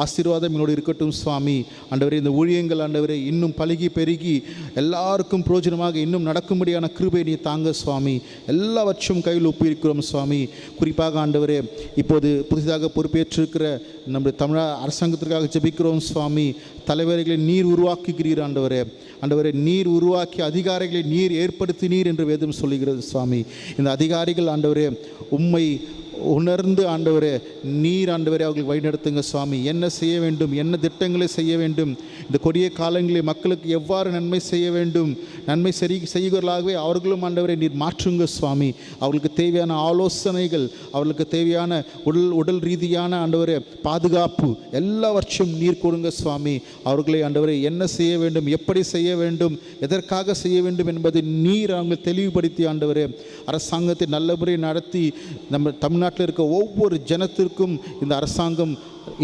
ஆசீர்வாதம் எங்களோடு இருக்கட்டும் சுவாமி. ஆண்டவரே இந்த ஊழியங்கள் ஆண்டவரே இன்னும் பழுகி பெருகி எல்லாருக்கும் பிரயோஜனமாக இன்னும் நடக்கும்படியான கிருபை நீ தாங்க சுவாமி. எல்லாவற்றும் கையில் ஒப்பியிருக்கிறோம் சுவாமி. குறிப்பாக ஆண்டவரே இப்போது புதிதாக பொறுப்பேற்றிருக்கிற நம்முடைய தமிழக அரசாங்கத்திற்காக ஜெபிக்கிறோம் சுவாமி. தலைவர்களை நீர் உருவாக்குகிறீர் ஆண்டவரே. ஆண்டவரே நீர் உருவாக்கி அதிகாரிகளை நீர் ஏற்படுத்தினீர் என்று வேதம் சொல்லுகிறது சுவாமி. இந்த அதிகாரிகள் ஆண்டவரே உம்மை உணர்ந்து ஆண்டவரே நீர் ஆண்டவரே அவர்களுக்கு வழிநடத்துங்க சுவாமி. என்ன செய்ய வேண்டும், என்ன திட்டங்களை செய்ய வேண்டும், இந்த கொடிய காலங்களில் மக்களுக்கு எவ்வாறு நன்மை செய்ய வேண்டும், நன்மை செய்கிறவர்களாகவே அவர்களும் ஆண்டவரே நீர் மாற்றுங்க சுவாமி. அவர்களுக்கு தேவையான ஆலோசனைகள், அவர்களுக்கு தேவையான உடல் ரீதியான ஆண்டவரே பாதுகாப்பு எல்லாவற்றையும் நீர் கொடுங்க சுவாமி. அவர்களை ஆண்டவரே என்ன செய்ய வேண்டும், எப்படி செய்ய வேண்டும், எதற்காக செய்ய வேண்டும் என்பதை நீர் அவங்க தெளிவுபடுத்தி ஆண்டவரே அரசாங்கத்தை நல்லபடி நடத்தி நம்ம தமிழ்நாட்டில் இருக்க ஒவ்வொரு ஜனத்திற்கும் இந்த அரசாங்கம்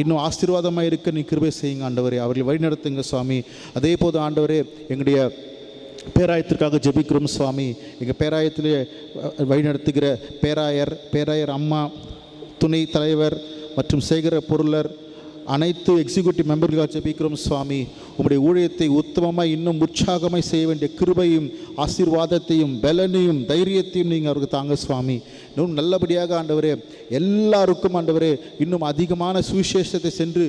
இன்னும் ஆசீர்வாதமாக இருக்க நீ கிருபை செய்யுங்க ஆண்டவரே. அவர்களை வழிநடத்துங்க சுவாமி. அதே போது ஆண்டவரே எங்களுடைய பேராயத்திற்காக ஜெபிக்கிறோம் சுவாமி. எங்கள் பேராயத்திலே வழிநடத்துகிற பேராயர் அம்மா, துணை தலைவர் மற்றும் சேகர பொருளர், அனைத்து எக்ஸிக்யூட்டிவ் மெம்பர்களுக்காக ஜெபிக்கிறோம் சுவாமி. உங்களுடைய ஊழியத்தை உத்தமமாக இன்னும் உற்சாகமாய் செய்ய வேண்டிய கிருபையும் ஆசீர்வாதத்தையும் பலனையும் தைரியத்தையும் நீங்கள் அவருக்கு தாங்க சுவாமி. இன்னும் நல்லபடியாக ஆண்டவரே எல்லாருக்கும் ஆண்டவரே இன்னும் அதிகமான சுவிசேஷத்தை சென்று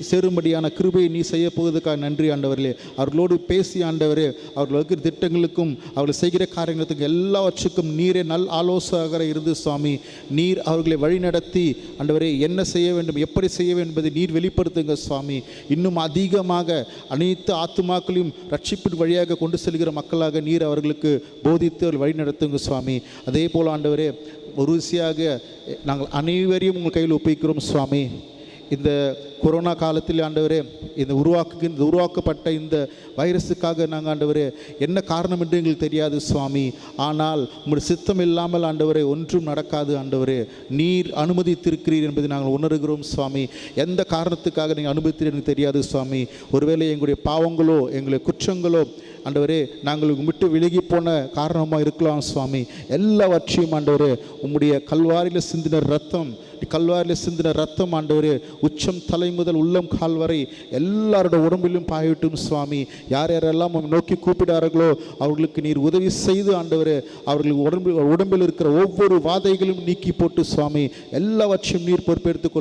சேரும்படியான கிருபையை நீ செய்ய போவதற்காக நன்றி ஆண்டவர்களே. அவர்களோடு பேசி ஆண்டவரே அவர்களுக்கு திட்டங்களுக்கும் அவர்கள் செய்கிற காரியங்களுக்கும் எல்லாவற்றுக்கும் நீரே ஆலோசகராக இருந்து சுவாமி நீர் அவர்களை வழிநடத்தி ஆண்டவரே என்ன செய்ய வேண்டும், எப்படி செய்ய வேண்டும் என்பதை நீர் வெளிப்படுத்துங்க சுவாமி. இன்னும் அதிகமாக அனைத்து ஆத்துமாக்களையும் ரட்சிப்பின் வழியாக கொண்டு செல்கிற மக்களாக நீர் அவர்களுக்கு போதித்து அவர்கள் வழி நடத்துங்க சுவாமி. அதே போல் ஆண்டவரே ஒரு விஷயாக நாங்கள் அனைவரையும் உங்கள் கையில் ஒப்பிக்கிறோம் சுவாமி. இந்த கொரோனா காலத்தில் ஆண்டவரே உருவாக்கப்பட்ட இந்த வைரஸுக்காக நாங்கள் ஆண்டவரே என்ன காரணம் என்று எங்களுக்கு தெரியாது சுவாமி. ஆனால் உங்களுடைய சித்தம் இல்லாமல் ஆண்டவரே ஒன்றும் நடக்காது ஆண்டவரே. நீர் அனுமதித்திருக்கிறீர் என்பதை நாங்கள் உணர்கிறோம் சுவாமி. எந்த காரணத்துக்காக நீங்கள் அனுமதித்தீர் எனக்கு தெரியாது சுவாமி. ஒருவேளை எங்களுடைய பாவங்களோ எங்களுடைய குற்றங்களோ ஆண்டவரே நாங்கள் விட்டு விலகி போன காரணமாக இருக்கலாம் சுவாமி. எல்லாவற்றையும் ஆண்டவரே உம்முடைய கல்வாரியில் சிந்தின ரத்தம் ஆண்டவரே உச்சம் தலை முதல் உள்ளம் கால் வரை எல்லாரோட உடம்பிலும் பாயட்டும் சுவாமி. யாரெல்லாம் நோக்கி கூப்பிடார்களோ அவர்களுக்கு நீர் உதவி செய்து ஆண்டவரே அவர்களுக்கு உடம்பில் இருக்கிற ஒவ்வொரு வாதைகளும் நீக்கி போட்டு சுவாமி எல்லாவற்றையும் நீர் பொறுப்பெடுத்துக்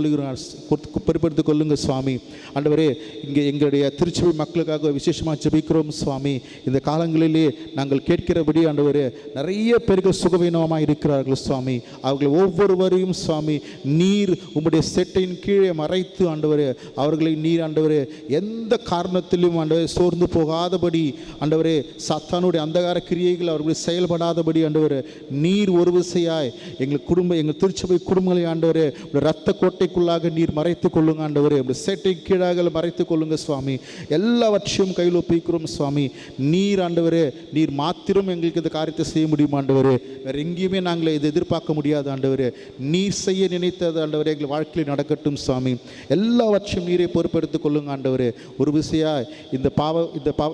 கொள்ளுங்க சுவாமி. ஆண்டவரே இங்கே எங்களுடைய திருச்சபை மக்களுக்காக விசேஷமாக ஜெபிக்கிறோம் சுவாமி. இந்த காலங்களிலே நாங்கள் கேட்கிறபடி ஆண்டவரே நிறைய பேர்கள் சுகவீனமாக இருக்கிறார்கள் சுவாமி. அவர்கள் ஒவ்வொருவரையும் சுவாமி நீர் உம்முடைய செட்டையின் கீழே மறைத்து ஆண்டவரே அவர்களை நீர் ஆண்டவரே எந்த காரணத்திலும் ஆண்டவரே சோர்ந்து போகாதபடி ஆண்டவரே சாத்தானுடைய அந்தகார கிரியைகள் அவர்கள் செயல்படாதபடி ஆண்டவரே நீர் ஒரு விசையாய் எங்கள் திருச்சபை குடும்பங்களை ஆண்டவரே இரத்த கோட்டைக்குள்ளாக நீர் மறைத்து கொள்ளுங்க ஆண்டவரே. செட்டை கீழாக மறைத்து கொள்ளுங்க சுவாமி. எல்லாவற்றையும் கையில் ஒப்பிக்கிறோம் சுவாமி. நீர் ஆண்டவரே நீர் மாத்திரம் எங்களுக்கு இந்த காரியத்தை செய்ய முடியும் ஆண்டவரே. வேறு எங்கேயுமே நாங்கள் இதை எதிர்பார்க்க முடியாது ஆண்டவரே. நீர் செய்ய நினைத்தது ஆண்டவரே எங்கள் வாழ்க்கையில் நடக்கட்டும் சுவாமி. எல்லாவற்றையும் நீரை பொறுப்பெடுத்துக் கொள்ளுங்க ஆண்டவரே. ஒரு விஷயா இந்த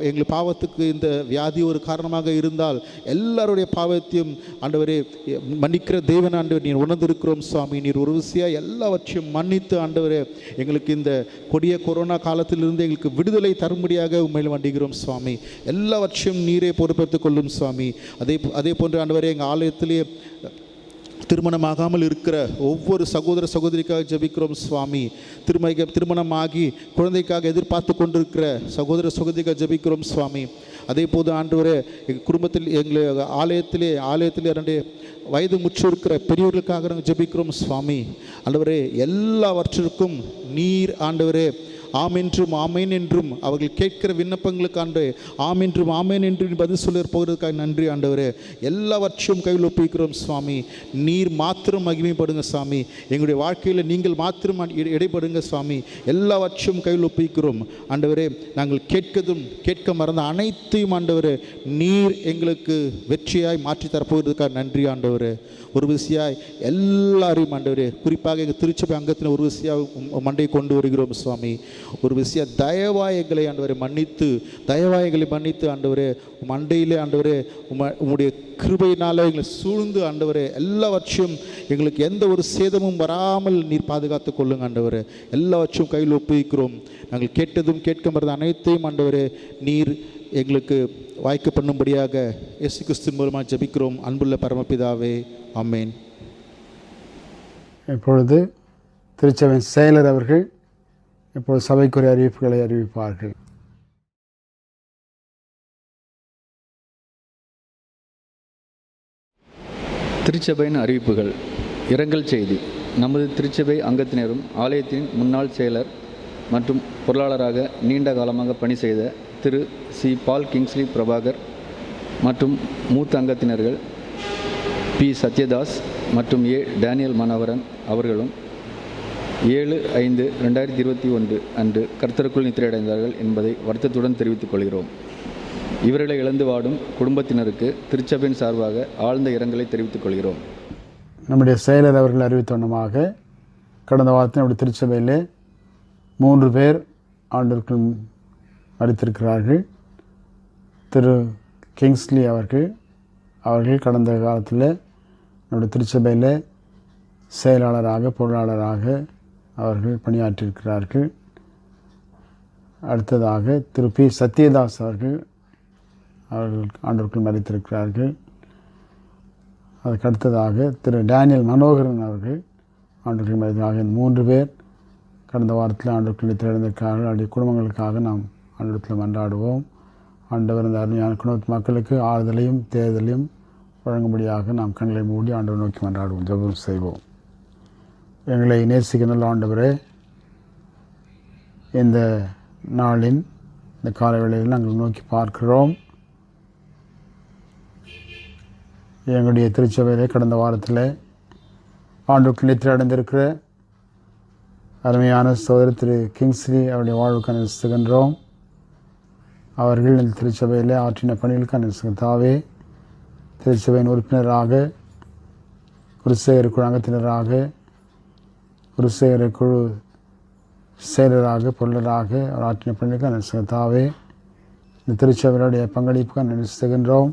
எங்கள் பாவத்துக்கு இந்த வியாதி ஒரு காரணமாக இருந்தால் எல்லாருடைய பாவத்தையும் ஆண்டவரே மன்னிக்கிற தேவன் ஆண்டவர் நீர் உணர்ந்திருக்கிறோம் சுவாமி. நீர் ஒரு விஷயா எல்லாவற்றையும் மன்னித்து ஆண்டவரே எங்களுக்கு இந்த கொடிய கொரோனா காலத்திலிருந்து எங்களுக்கு விடுதலை தரும்படியாக உண்மையில் வண்டிக்கிறோம் சுவாமி. எல்லாவற்றையும் நீரை பொறுப்பெடுத்துக் கொள்ளும் சுவாமி. அதே போன்று ஆண்டவரே எங்கள் ஆலயத்திலே திருமணமாகாமல் இருக்கிற ஒவ்வொரு சகோதர சகோதரிக்காக ஜெபிக்கிறோம் சுவாமி. திருமணமாகி குழந்தைக்காக எதிர்பார்த்து கொண்டிருக்கிற சகோதர சகோதரிக்காக ஜெபிக்கிறோம் சுவாமி. அதே போது ஆண்டவரே எங்கள் குடும்பத்தில் எங்கள் ஆலயத்திலே 2 வயது முற்று இருக்கிற பெரியவர்களுக்காக நாங்கள் ஜெபிக்கிறோம் சுவாமி. ஆண்டவரே எல்லாவற்றிற்கும் நீர் ஆண்டவரே ஆமென்றும் ஆமேன் என்றும் அவர்கள் கேட்கிற விண்ணப்பங்களுக்கு ஆண்டு ஆமென்றும் ஆமேன் என்று பதில் சொல்ல போகிறதுக்காக நன்றி ஆண்டவரே. எல்லாவற்றையும் கையில் ஒப்பிக்கிறோம் சுவாமி. நீர் மாத்திரம் மகிமைப்படுங்க சுவாமி. எங்களுடைய வாழ்க்கையில் நீங்கள் மாத்திரம் இடைப்படுங்க சுவாமி. எல்லாவற்றையும் கையில் ஒப்பிக்கிறோம் ஆண்டவரே. நாங்கள் கேட்க மறந்த அனைத்தையும் ஆண்டவரே நீர் எங்களுக்கு வெற்றியாய் மாற்றி தரப்போகிறதுக்காக நன்றி ஆண்டவரே. ஒரு விஷயாய் எல்லாரையும் ஆண்டவரே குறிப்பாக எங்கள் திருச்சபை அங்கத்தில் ஒரு விஷயம் மண்டை கொண்டு வருகிறோம் சுவாமி. ஒரு விஷயம் தயவாயங்களை ஆண்டவரை மன்னித்து ஆண்டவரே மண்டையிலே ஆண்டவரே உம்முடைய கிருபையினால் எங்களை சூழ்ந்து ஆண்டவரே எல்லாவற்றையும் எங்களுக்கு எந்த ஒரு சேதமும் வராமல் நீர் பாதுகாத்து கொள்ளுங்க ஆண்டவரே. எல்லாவற்றையும் கையில் ஒப்புவிக்கிறோம். நாங்கள் கேட்க மறந்த அனைத்தையும் ஆண்டவரே நீர் எங்களுக்கு வாய்க்க பண்ணும்படியாக இயேசு கிறிஸ்துவின் மூலமாக ஜெபிக்கிறோம் அன்புள்ள பரமபிதாவே, ஆமென். இப்பொழுது திருச்சபையின் செயலர் அவர்கள் இப்பொழுது சபைக்குரிய அறிவிப்புகளை அறிவிப்பார்கள். திருச்சபையின் அறிவிப்புகள். இரங்கல் செய்தி. நமது திருச்சபை அங்கத்தினரும் ஆலயத்தின் முன்னாள் செயலர் மற்றும் பொருளாளராக நீண்ட காலமாக பணி செய்த திரு சி. பால் கிங்ஸ்லி பிரபாகர் மற்றும் மூத்த அங்கத்தினர்கள் பி. சத்யதாஸ் மற்றும் ஏ. டேனியல் மனோகரன் அவர்களும் 7/5/2021 அன்று கர்த்தருக்குள் நித்திரையடைந்தார்கள் என்பதை வருத்தத்துடன் தெரிவித்துக் கொள்கிறோம். இவர்களை இழந்து வாடும் குடும்பத்தினருக்கு திருச்சபையின் சார்பாக ஆழ்ந்த இரங்கலை தெரிவித்துக் கொள்கிறோம். நம்முடைய செயலர் அவர்கள் அறிவித்தவண்ணமாக கடந்த வாரத்தில் நம்முடைய திருச்சபையிலே 3 பேர் ஆண்டவருக்குள் மரித்திருக்கிறார்கள். திரு கிங்ஸ்லி அவர்கள் கடந்த காலத்தில் நம்முடைய திருச்சபையில் செயலாளராக பொருளாளராக அவர்கள் பணியாற்றியிருக்கிறார்கள். அடுத்ததாக திரு பி சத்யதாஸ் அவர்கள் ஆண்டவருக்குள் மறைத்திருக்கிறார்கள். அதுக்கு அடுத்ததாக திரு டேனியல் மனோகரன் அவர்கள் ஆண்டவருக்குள் மறைத்திருக்கிறார்கள். இந்த 3 பேர் கடந்த வாரத்தில் ஆண்டவருக்குள் தேர்ந்தெடுக்கிறார்கள். அவருடைய குடும்பங்களுக்காக நாம் ஆண்டவரத்தில் மன்றாடுவோம். ஆண்டவர் இந்த அருமையான குடும்பத்து மக்களுக்கு ஆறுதலையும் தேர்தலையும் வழங்கும்படியாக நாம் கண்களை மூடி ஆண்டவர் நோக்கி மன்றாடுவோம், ஜெபம் செய்வோம். எங்களை நேசிக்க நல்ல ஆண்டவரே, இந்த நாளின் இந்த காலை வேளையில் நாங்கள் நோக்கி பார்க்கிறோம். எங்களுடைய திருச்சபையிலே கடந்த வாரத்தில் ஆண்டுக்கு நித்திரை அடைந்திருக்கிற அருமையான சகோதரர் திரு கிங்ஸ்லி அவருடைய வாழ்வுக்கு அனுசரிக்கின்றோம். அவர்கள் இந்த திருச்சபையில் ஆற்றின பணிகளுக்கு அனுசரித்தாவே திருச்சபையின் உறுப்பினராக, குருசேகர் குழு அங்கத்தினராக, குருசேகர் குழு செயலராக, பொருளராக அவர் ஆற்றின பணிகளுக்கு அனுசரித்தாவே இந்த திருச்சபையுடைய பங்களிப்புக்கு அனுசரிக்கின்றோம்.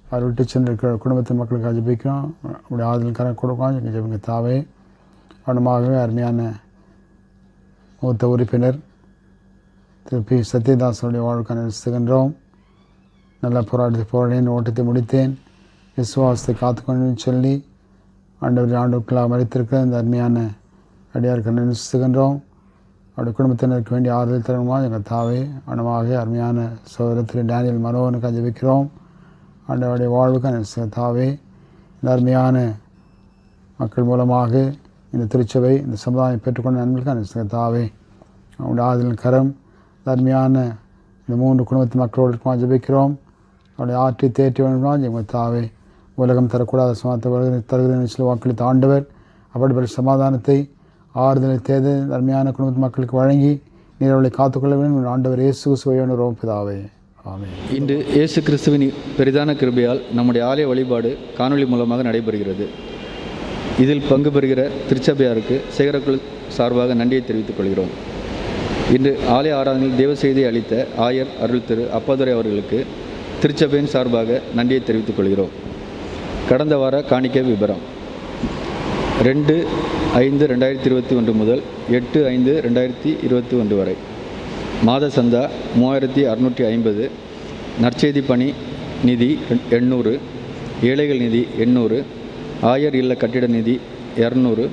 அவர் விட்டு சென்றிருக்கிற குடும்பத்தின் மக்களுக்கு ஜெபிக்கிறோம். அவருடைய ஆதரவு கொடுக்கலாம். எங்கள் ஜெபிங்க தாவே அவனமாகவே அருமையான மூத்த உறுப்பினர் திரு பி சத்யதாசனுடைய வாழ்வுக்கு அனுசரிக்கின்றோம். நல்ல போராடினேன், ஓட்டத்தை முடித்தேன், விசுவாசத்தை காத்துக்கொண்டு சொல்லி ஆண்டவர்களாக மறைத்திருக்கிற இந்த அருமையான அடியாருக்கு அனுசரிக்கின்றோம். அவருடைய குடும்பத்தினருக்கு வேண்டிய ஆறுதல் தருணமாக எங்கள் தாவே அவனமாக அருமையான சகோதரர் திரு டேனியல் மனோகனுக்கு ஜெபிக்கிறோம். ஆண்டவருடைய வாழ்வுக்கு அனுசரித்தாவே இந்த அருமையான மக்கள் மூலமாக இந்த திருச்சபை இந்த சமுதாயம் பெற்றுக்கொண்ட நன்மைகளுக்கு அனுசரித்தாவே அவருடைய ஆறுதலின் கரம் அருமையான இந்த 3 குடும்பத்து மக்களோடு ஜெபிக்கிறோம். அவருடைய ஆற்றி தேற்றி வேண்டுமானால் எங்கள் தாவே உலகம் தரக்கூடாத சமாதானத்தை தருகிற சில வாக்களித்த ஆண்டவர் அப்படிப்பட்ட சமாதானத்தை ஆறுதலை தேர்ந்து அருமையான குடும்பத்து மக்களுக்கு வழங்கி நீர் அவளை காத்துக்கொள்ள வேண்டும். ஆண்டவர் இயேசு கிறிஸ்துவின் பிதாவே, ஆமென். இன்று இயேசு கிறிஸ்துவின் பெரிதான கிருபையால் நம்முடைய ஆலய வழிபாடு காணொளி மூலமாக நடைபெறுகிறது. இதில் பங்கு பெறுகிற திருச்சபையாருக்கு சேகரக்குழு சார்பாக நன்றியை தெரிவித்துக் கொள்கிறோம். இன்று ஆலய ஆராதனையில் தேவ செய்தியை அளித்த ஆயர் அருள் திரு அப்பாதுரை அவர்களுக்கு திருச்சபையின் சார்பாக நன்றியை தெரிவித்துக் கொள்கிறோம். கடந்த வார காணிக்கை விபரம் 2/5/2021 முதல் 8/5/2021 வரை. மாத சந்தா 3650, நற்செய்தி பணி நிதி 800, ஏழைகள் நிதி 800, ஆயர் இல்ல கட்டிட நிதி 200,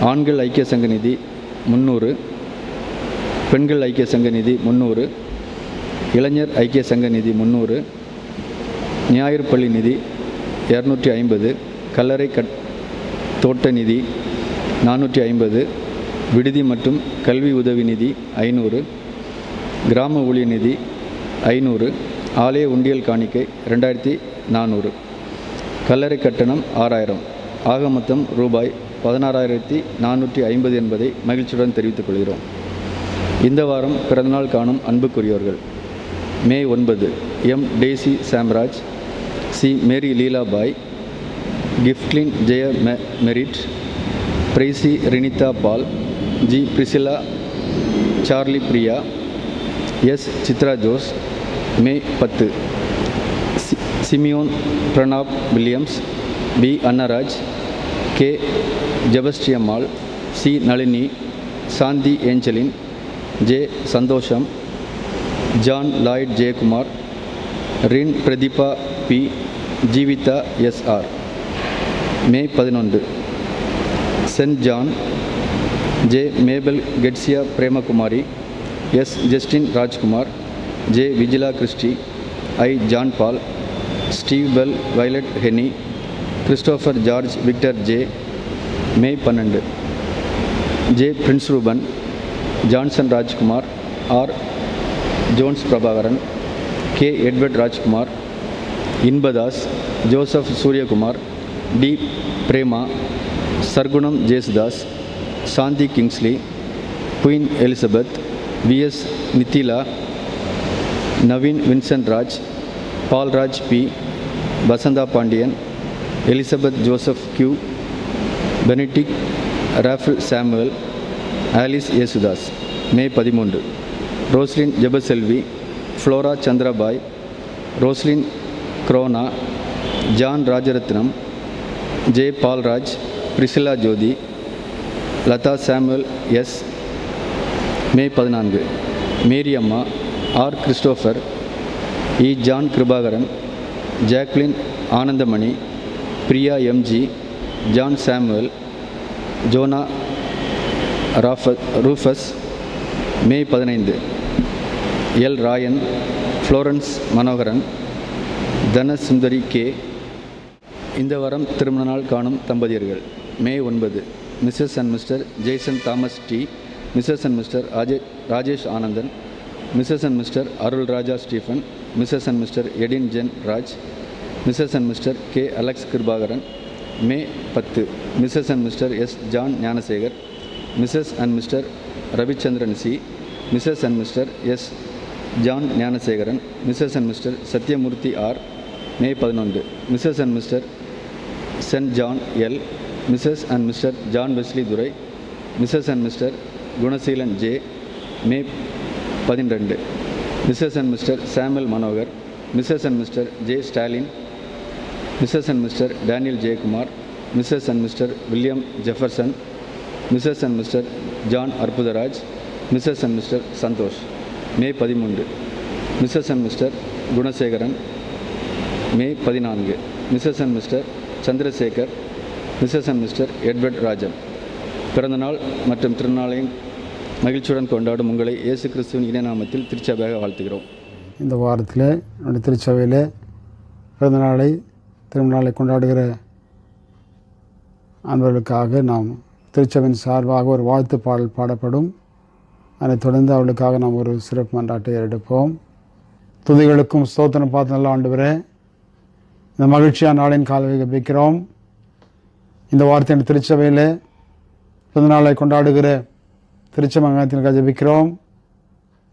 ஆண்கள் ஐக்கிய சங்க நிதி 300, பெண்கள் ஐக்கிய சங்க நிதி 300, இளைஞர் ஐக்கிய சங்க நிதி 300, ஞாயிறு பள்ளி நிதி 250, கல்லறை தோட்ட நிதி 450, விடுதி மற்றும் கல்வி உதவி நிதி 500, கிராம ஊழிய நிதி 500, ஆலய உண்டியல் காணிக்கை 2400, கல்லறை கட்டணம் 6000, ஆக மொத்தம் ரூபாய் 16,450 என்பதை மகிழ்ச்சியுடன் தெரிவித்துக் கொள்கிறோம். இந்த வாரம் பிறந்தநாள் காணும் அன்புக்குரியவர்கள்: May 9 M Daisy Samraj, C Mary Leelabai, Giftlin Jeya Merit, Pricy Rinitha Paul, G Priscilla Charlie Priya, S Chitra Jose. May 10 Simeon Pranab Williams, P Annaraj, K Jebastiammal, C Nalini, Shanthi Angeline, J Santhosham, John Lloyd Jayakumar, ரின் Pradeepa P, Jeevitha SR. May 11 Saint John, J Mabel Keziah Premakumari, S Justin Rajkumar, J Vijila Christy, I John Paul, Steve Bell Violet ஹெனி, Christopher George Victor J. May 12 J Prince Reuben, Johnson Rajkumar, R Jones Prabhakaran, K Edward Rajkumar, Inbadas, Joseph Suryakumar, D Prema, Sargunam Jesudas, Shanthi Kingsley, Queen Elizabeth, VS Nithila, Naveen Vincent Raj, Paulraj P, Vasantha Pandian, Elizabeth Joseph Q, Benedict Raphael Samuel, Alice Yesudas. May 13 Roslin Jebaselvi, Flora Chandrabai, Roslin குரோனா, John Rajaratnam, J Paulraj, Priscilla Jyothi, Latha Samuel S. May 14 Mary அம்மா, R. Christopher, E. John Kirubakaran, Jacqueline Ananthamani, Priya MG, John Samuel, Jona Rufus. May 15 L. Rayan, Florence Manoharan, Dhanasundari K. இந்த வாரம் திருமண நாள் காணும் தம்பதியர்கள்: May 9 Mrs and Mr Jaison Thomas D, Mrs and Mr Rajesh Anandan, Mrs and Mr Arul Raja Stephen, Mrs and Mr Edin Jen Raj, Mrs and Mr K. Alex Kirubakaran. May 10 Mrs and Mr S. John Gnanasekar, Mrs and Mr Ravichandran C, Mrs and Mr S. John Gnanasekaran, Mrs and Mr Sathyamoorthy R. May 11 Mrs and Mr Saint John L, Mrs and Mr John Wesley Durai, Mrs and Mr Gunaseelan J. May 12 Mrs and Mr Samuel Manohar, Mrs and Mr J. Stalin, Mrs and Mr Daniel Jeyakumar, Mrs and Mr William Jefferson, Mrs and Mr John Arputharaj, Mrs and Mr Santhosh. May 13 Mrs and Mr Gunasekaran. May 14 Mrs and Mr Chandrasekhar, Mrs and Mr Edward Rajan. பிறந்தநாள் மற்றும் திருநாளையும் மகிழ்ச்சியுடன் கொண்டாடும் உங்களை இயேசு கிறிஸ்துவின் இணைநாமத்தில் திருச்சபையாக வாழ்த்துகிறோம். இந்த வாரத்தில் நம்முடைய திருச்சபையில் பிறந்தநாளை திருநாளை கொண்டாடுகிற அன்பர்களுக்காக நாம் திருச்சபையின் சார்பாக ஒரு வாழ்த்து பாடல் பாடப்படும். அதைத் தொடர்ந்து அவர்களுக்காக நாம் ஒரு சிறப்பு மன்றாட்டை எடுப்போம். துதிகளுக்கும் ஸ்தோத்திரம் பார்த்து நல்ல ஆண்டவரே, இந்த மகிழ்ச்சியான நாளின் காலை வைக்கிறோம். இந்த வாரத்தின் திருச்சபையில் பிறந்தநாளை கொண்டாடுகிற திருச்சபைக்காக ஜெபிக்கிறோம்.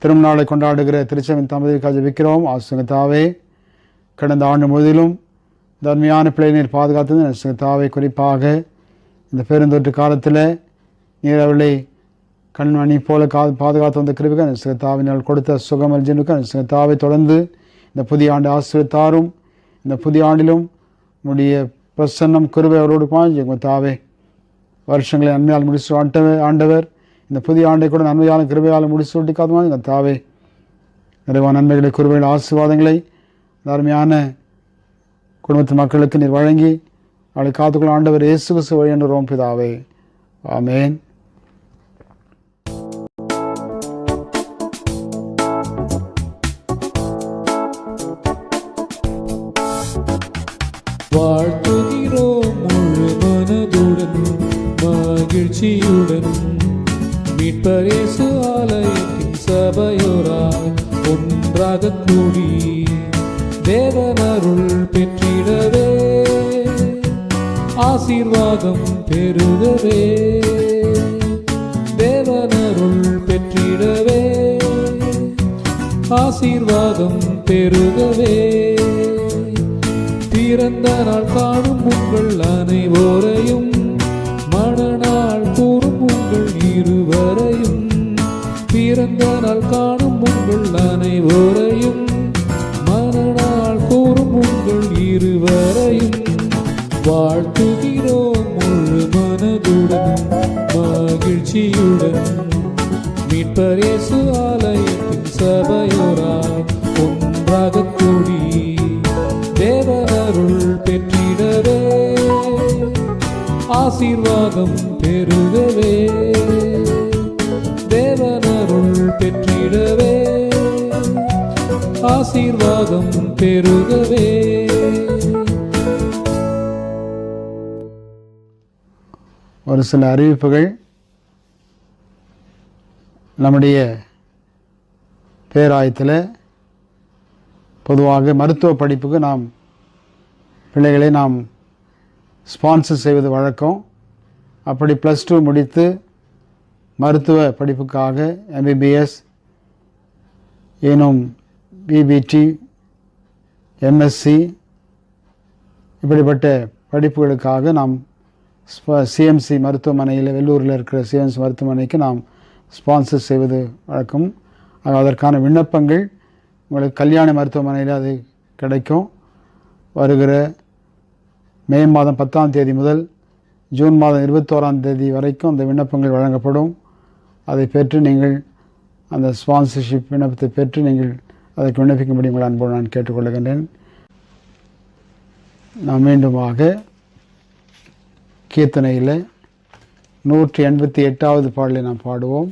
திருநாளை கொண்டாடுகிற திருச்சபையின் தம்பதிக்காக ஜெபிக்கிறோம். ஆசிரியத்தாவே, கடந்த ஆண்டு முழுவதிலும் தர்மையான பிள்ளைநீர் பாதுகாத்தது நெசுத்தாவை. குறிப்பாக இந்த பெருந்தொற்று காலத்தில் நீர் அவளை கண்மணி போல பாதுகாத்து வந்த கிருபிக நெசுத்தாவினால் கொடுத்த சுகமர்ஜனுக்கு நெசுத்தாவை. தொடர்ந்து இந்த புதிய ஆண்டு ஆசிரியத்தாரும் இந்த புதிய ஆண்டிலும் உடைய பிரசன்னம் கிருபை அவரோடு பாஞ்சுத்தாவே. வருஷங்களை நன்மையால் முடிச்சு ஆண்டவர் இந்த புதிய ஆண்டை கூட நன்மையாலும் கிருபையால் முடிச்சு விட்டு காத்துமா எங்கள் தாவே. நிறைவான நன்மைகளை கிருபைகள் ஆசீர்வாதங்களை அருமையான குடும்பத்து மக்களுக்கு நீர் வழங்கி அவளை காத்துக்கொள்ள ஆண்டவர் இயேசு கிறிஸ்து வழி என்று பிதாவே. ஆமேன். வாழ்த்துகிறோம் முழு மனதுடன் மகிழ்ச்சியுடன் மீட்பர் இயேசு ஆலயத்தின் சபையோராய் ஒன்றாக கூடி தேவனருள் பெற்றிடவே ஆசீர்வாதம் பெருகவே தேவனருள் பெற்றிடவே ஆசீர்வாதம் பெருகவே பிறந்த நாள் காணும் உங்கள் அனைவரையும் மணநாள் கூறும் உங்கள் இருவரையும் பிறந்த நாள் காணும் உங்கள் அனைவரையும் மணநாள் கூறும் உங்கள் இருவரையும் வாழ்த்துகிறோம் முழு மனதுடன் மகிழ்ச்சியுடன் மீட்பர் இயேசு ஆலயத்தின் சபையோராய் ஒன்றாக கூடி தேவனருள் பெற்றிடவே ஆசீர்வாதம் பெருகவே தேவனருள் பெற்றிடவே ஆசீர்வாதம் பெருகவே. ஒரு சில அறிவிப்புகள். நம்முடைய பேராயத்தில் பொதுவாக மருத்துவ படிப்புக்கு நாம் பிள்ளைகளை நாம் ஸ்பான்சர் செய்வது வழக்கம். அப்படி +2 முடித்து மருத்துவ படிப்புக்காக MBBS ஏனும் BBT MSc இப்படிப்பட்ட படிப்புகளுக்காக நாம் CMC மருத்துவமனையில் வெள்ளூரில் இருக்கிற CMC மருத்துவமனைக்கு நாம் ஸ்பான்சர் செய்வது வழக்கம். அதற்கான விண்ணப்பங்கள் உங்களுக்கு கல்யாண மருத்துவமனையில் அது கிடைக்கும். வருகிற மே மாதம் 10ஆம் தேதி முதல் ஜூன் மாதம் 21ஆம் தேதி வரைக்கும் அந்த விண்ணப்பங்கள் வழங்கப்படும். அதை பெற்று நீங்கள் அந்த ஸ்பான்சர்ஷிப் விண்ணப்பத்தை பெற்று நீங்கள் அதற்கு விண்ணப்பிக்கும்படி உங்கள் அன்போடு நான் கேட்டுக்கொள்கின்றேன். நாம் மீண்டுமாக கீர்த்தனையில் 188வது பாடலை நாம் பாடுவோம்.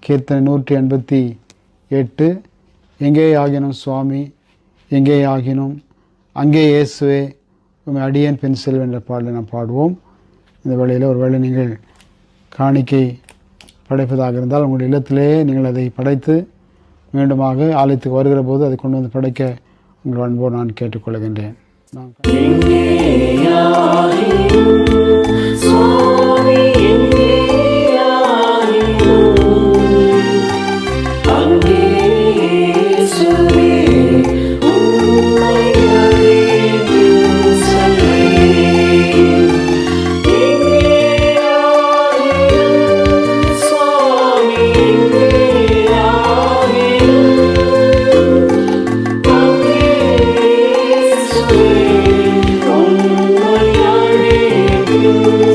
கீர்த்தனை 188. எங்கே ஆகினும் சுவாமி எங்கே ஆகினும் அங்கே இயேசுவே உம்மை அடியேன் பின் செல்வேன் என்ற பாடலை நாம் பாடுவோம். இந்த வேளையில் ஒருவேளை நீங்கள் காணிக்கை படைப்பதாக இருந்தால் உங்களுடைய இல்லத்திலே நீங்கள் அதை படைத்து மீண்டுமாக ஆலயத்துக்கு வருகிற போது அதை கொண்டு வந்து படைக்க உங்கள் அன்போடு நான் கேட்டுக்கொள்கின்றேன். Thank you.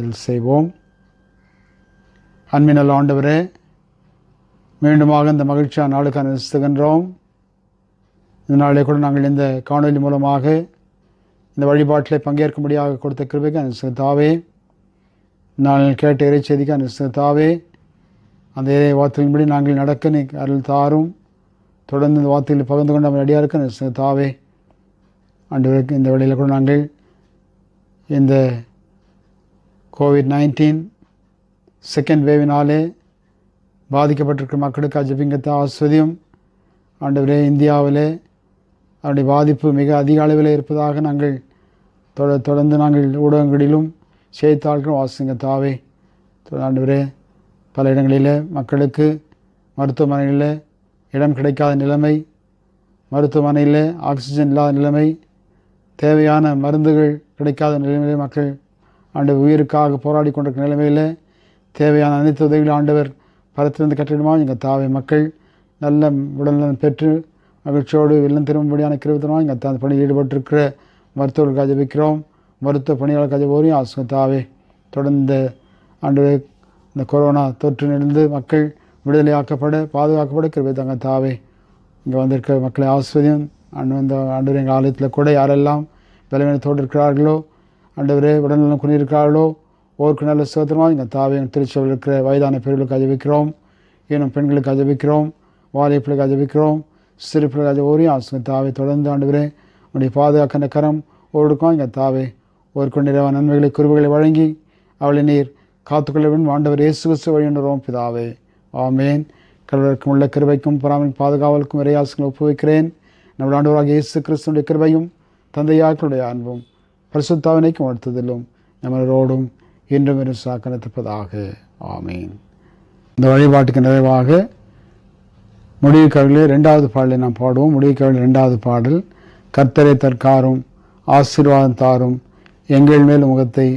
பதில் செய்வோம். அன்பினால் ஆண்டவரே, மீண்டுமாக இந்த மகிழ்ச்சியான நாளுக்காக நிறுத்துகின்றோம். இந்த நாளை கூட நாங்கள் இந்த காணொலி மூலமாக இந்த வழிபாட்டில் பங்கேற்கும்படியாக கொடுத்த கிருபைக்கு அனுசரித்தாவே, நாங்கள் கேட்ட இறைச்செய்திக்கு அனுசரித்தாவே, அந்த இறை வார்த்தைகளின்படி நாங்கள் நடக்க நீ அருள் தாரும். தொடர்ந்து இந்த வார்த்தைகளில் பகிர்ந்து கொண்டு நம்ம அடியாருக்கு அனுசரித்தாவே. ஆண்டவருக்கு இந்த வேளையில் கூட நாங்கள் இந்த COVID-19 செகண்ட் வேவினாலே பாதிக்கப்பட்டிருக்கிற மக்களுக்கு ஜெபிங்கத்தை ஆஸ்வதியும். ஆண்டவரே, இந்தியாவிலே அவருடைய பாதிப்பு மிக அதிக அளவில் இருப்பதாக நாங்கள் தொடர்ந்து நாங்கள் ஊடகங்களிலும் செய்தித்தாள்களும் வாசிங்கத்தாவே. ஆண்டவரே, பல இடங்களில் மக்களுக்கு மருத்துவமனைகளில் இடம் கிடைக்காத நிலைமை, மருத்துவமனையில் ஆக்சிஜன் இல்லாத நிலைமை, தேவையான மருந்துகள் கிடைக்காத நிலைமையிலே மக்கள் ஆண்டவர் உயிருக்காக போராடி கொண்டிருக்கிற நிலைமையில் தேவையான அனைத்து உதவிகள் ஆண்டவர் பலத்திலிருந்து கட்டிடமா எங்கள் தாவை மக்கள் நல்ல உடல்நலம் பெற்று மகிழ்ச்சியோடு வெள்ளம் திரும்படியான கிருபத்தனமாக எங்கள் அந்த பணியில் ஈடுபட்டிருக்கிற மருத்துவர்களுக்காக ஜெபிக்கிறோம். மருத்துவ பணியாளர்களுக்காக போரையும் ஆசுத்தாவே. தொடர்ந்து ஆண்டவர் இந்த கொரோனா தொற்றிலிருந்து மக்கள் விடுதலையாக்கப்பட பாதுகாக்கப்பட கிருபை தங்க தாவே. இங்கே வந்திருக்கிற மக்களை ஆஸ்வதியும். ஆண்டவர் எங்கள் ஆலயத்தில் கூட யாரெல்லாம் பலவீனத்தோடு இருக்கிறார்களோ, ஆண்டவரே உடல்நலம் குனியிருக்கிறார்களோ, ஒவ்வொருக்கு நல்ல சுதந்திரமாக எங்கள் தாவே. எங்கள் திருச்சபையில் இருக்கிற வயதான பெண்களுக்கு ஜெபிக்கிறோம். இன்னும் பெண்களுக்கு ஜெபிக்கிறோம். வாலிபர்களுக்கு ஜெபிக்கிறோம். சிறு பிள்ளைகள் ஓரையும் ஆசுங்க தாவே. தொடர்ந்து ஆண்டவரே உடைய பாதுகாக்கின்ற கரம் ஓடுக்கும் எங்கள் தாவே. ஒரு நிறைவான நன்மைகளை குருவுகளை வழங்கி அவளை நீர் காத்துக்கொள்ள வேண்டும். ஆண்டவர் இயேசு கிறிஸ்து வழியுண்டுறோம் பிதாவே. ஆமேன். கடவுளுக்கும் உள்ள கிருபைக்கும் பொறாமைக்கும் பாதுகாவலுக்கும் இறையாசுகளை ஒப்புவிக்கிறேன். நம்முடைய ஆண்டவராக இயேசு கிறிஸ்துடைய கிருபையும் தந்தையாக்களுடைய அன்பும் பரிசுத்தாவினைக்கும் வாழ்த்துதலும் நம்மளோடும் இன்றும் இரு சாக்கனத்திருப்பதாக. ஆமீன். இந்த வழிபாட்டுக்கு நிறைவாக முடிவு கவிழில் 2வது பாடலை நாம் பாடுவோம். முடிவு கவிழில் 2வது பாடல், கர்த்தரை தற்காரும் ஆசீர்வாதம் தாரும் எங்கள் மேல் முகத்தை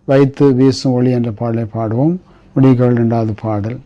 வைத்து வீசும் ஒளி என்ற பாடலை பாடுவோம். முடிவு கவிழில் 2வது பாடல்.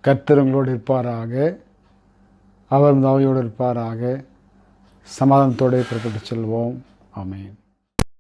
கர்த்தர் உங்களோடு இருப்பாராக. அவர் தாவையோடு இருப்பாராக. சமாதானத்தோடு புறப்பட்டு செல்வோம். ஆமென்.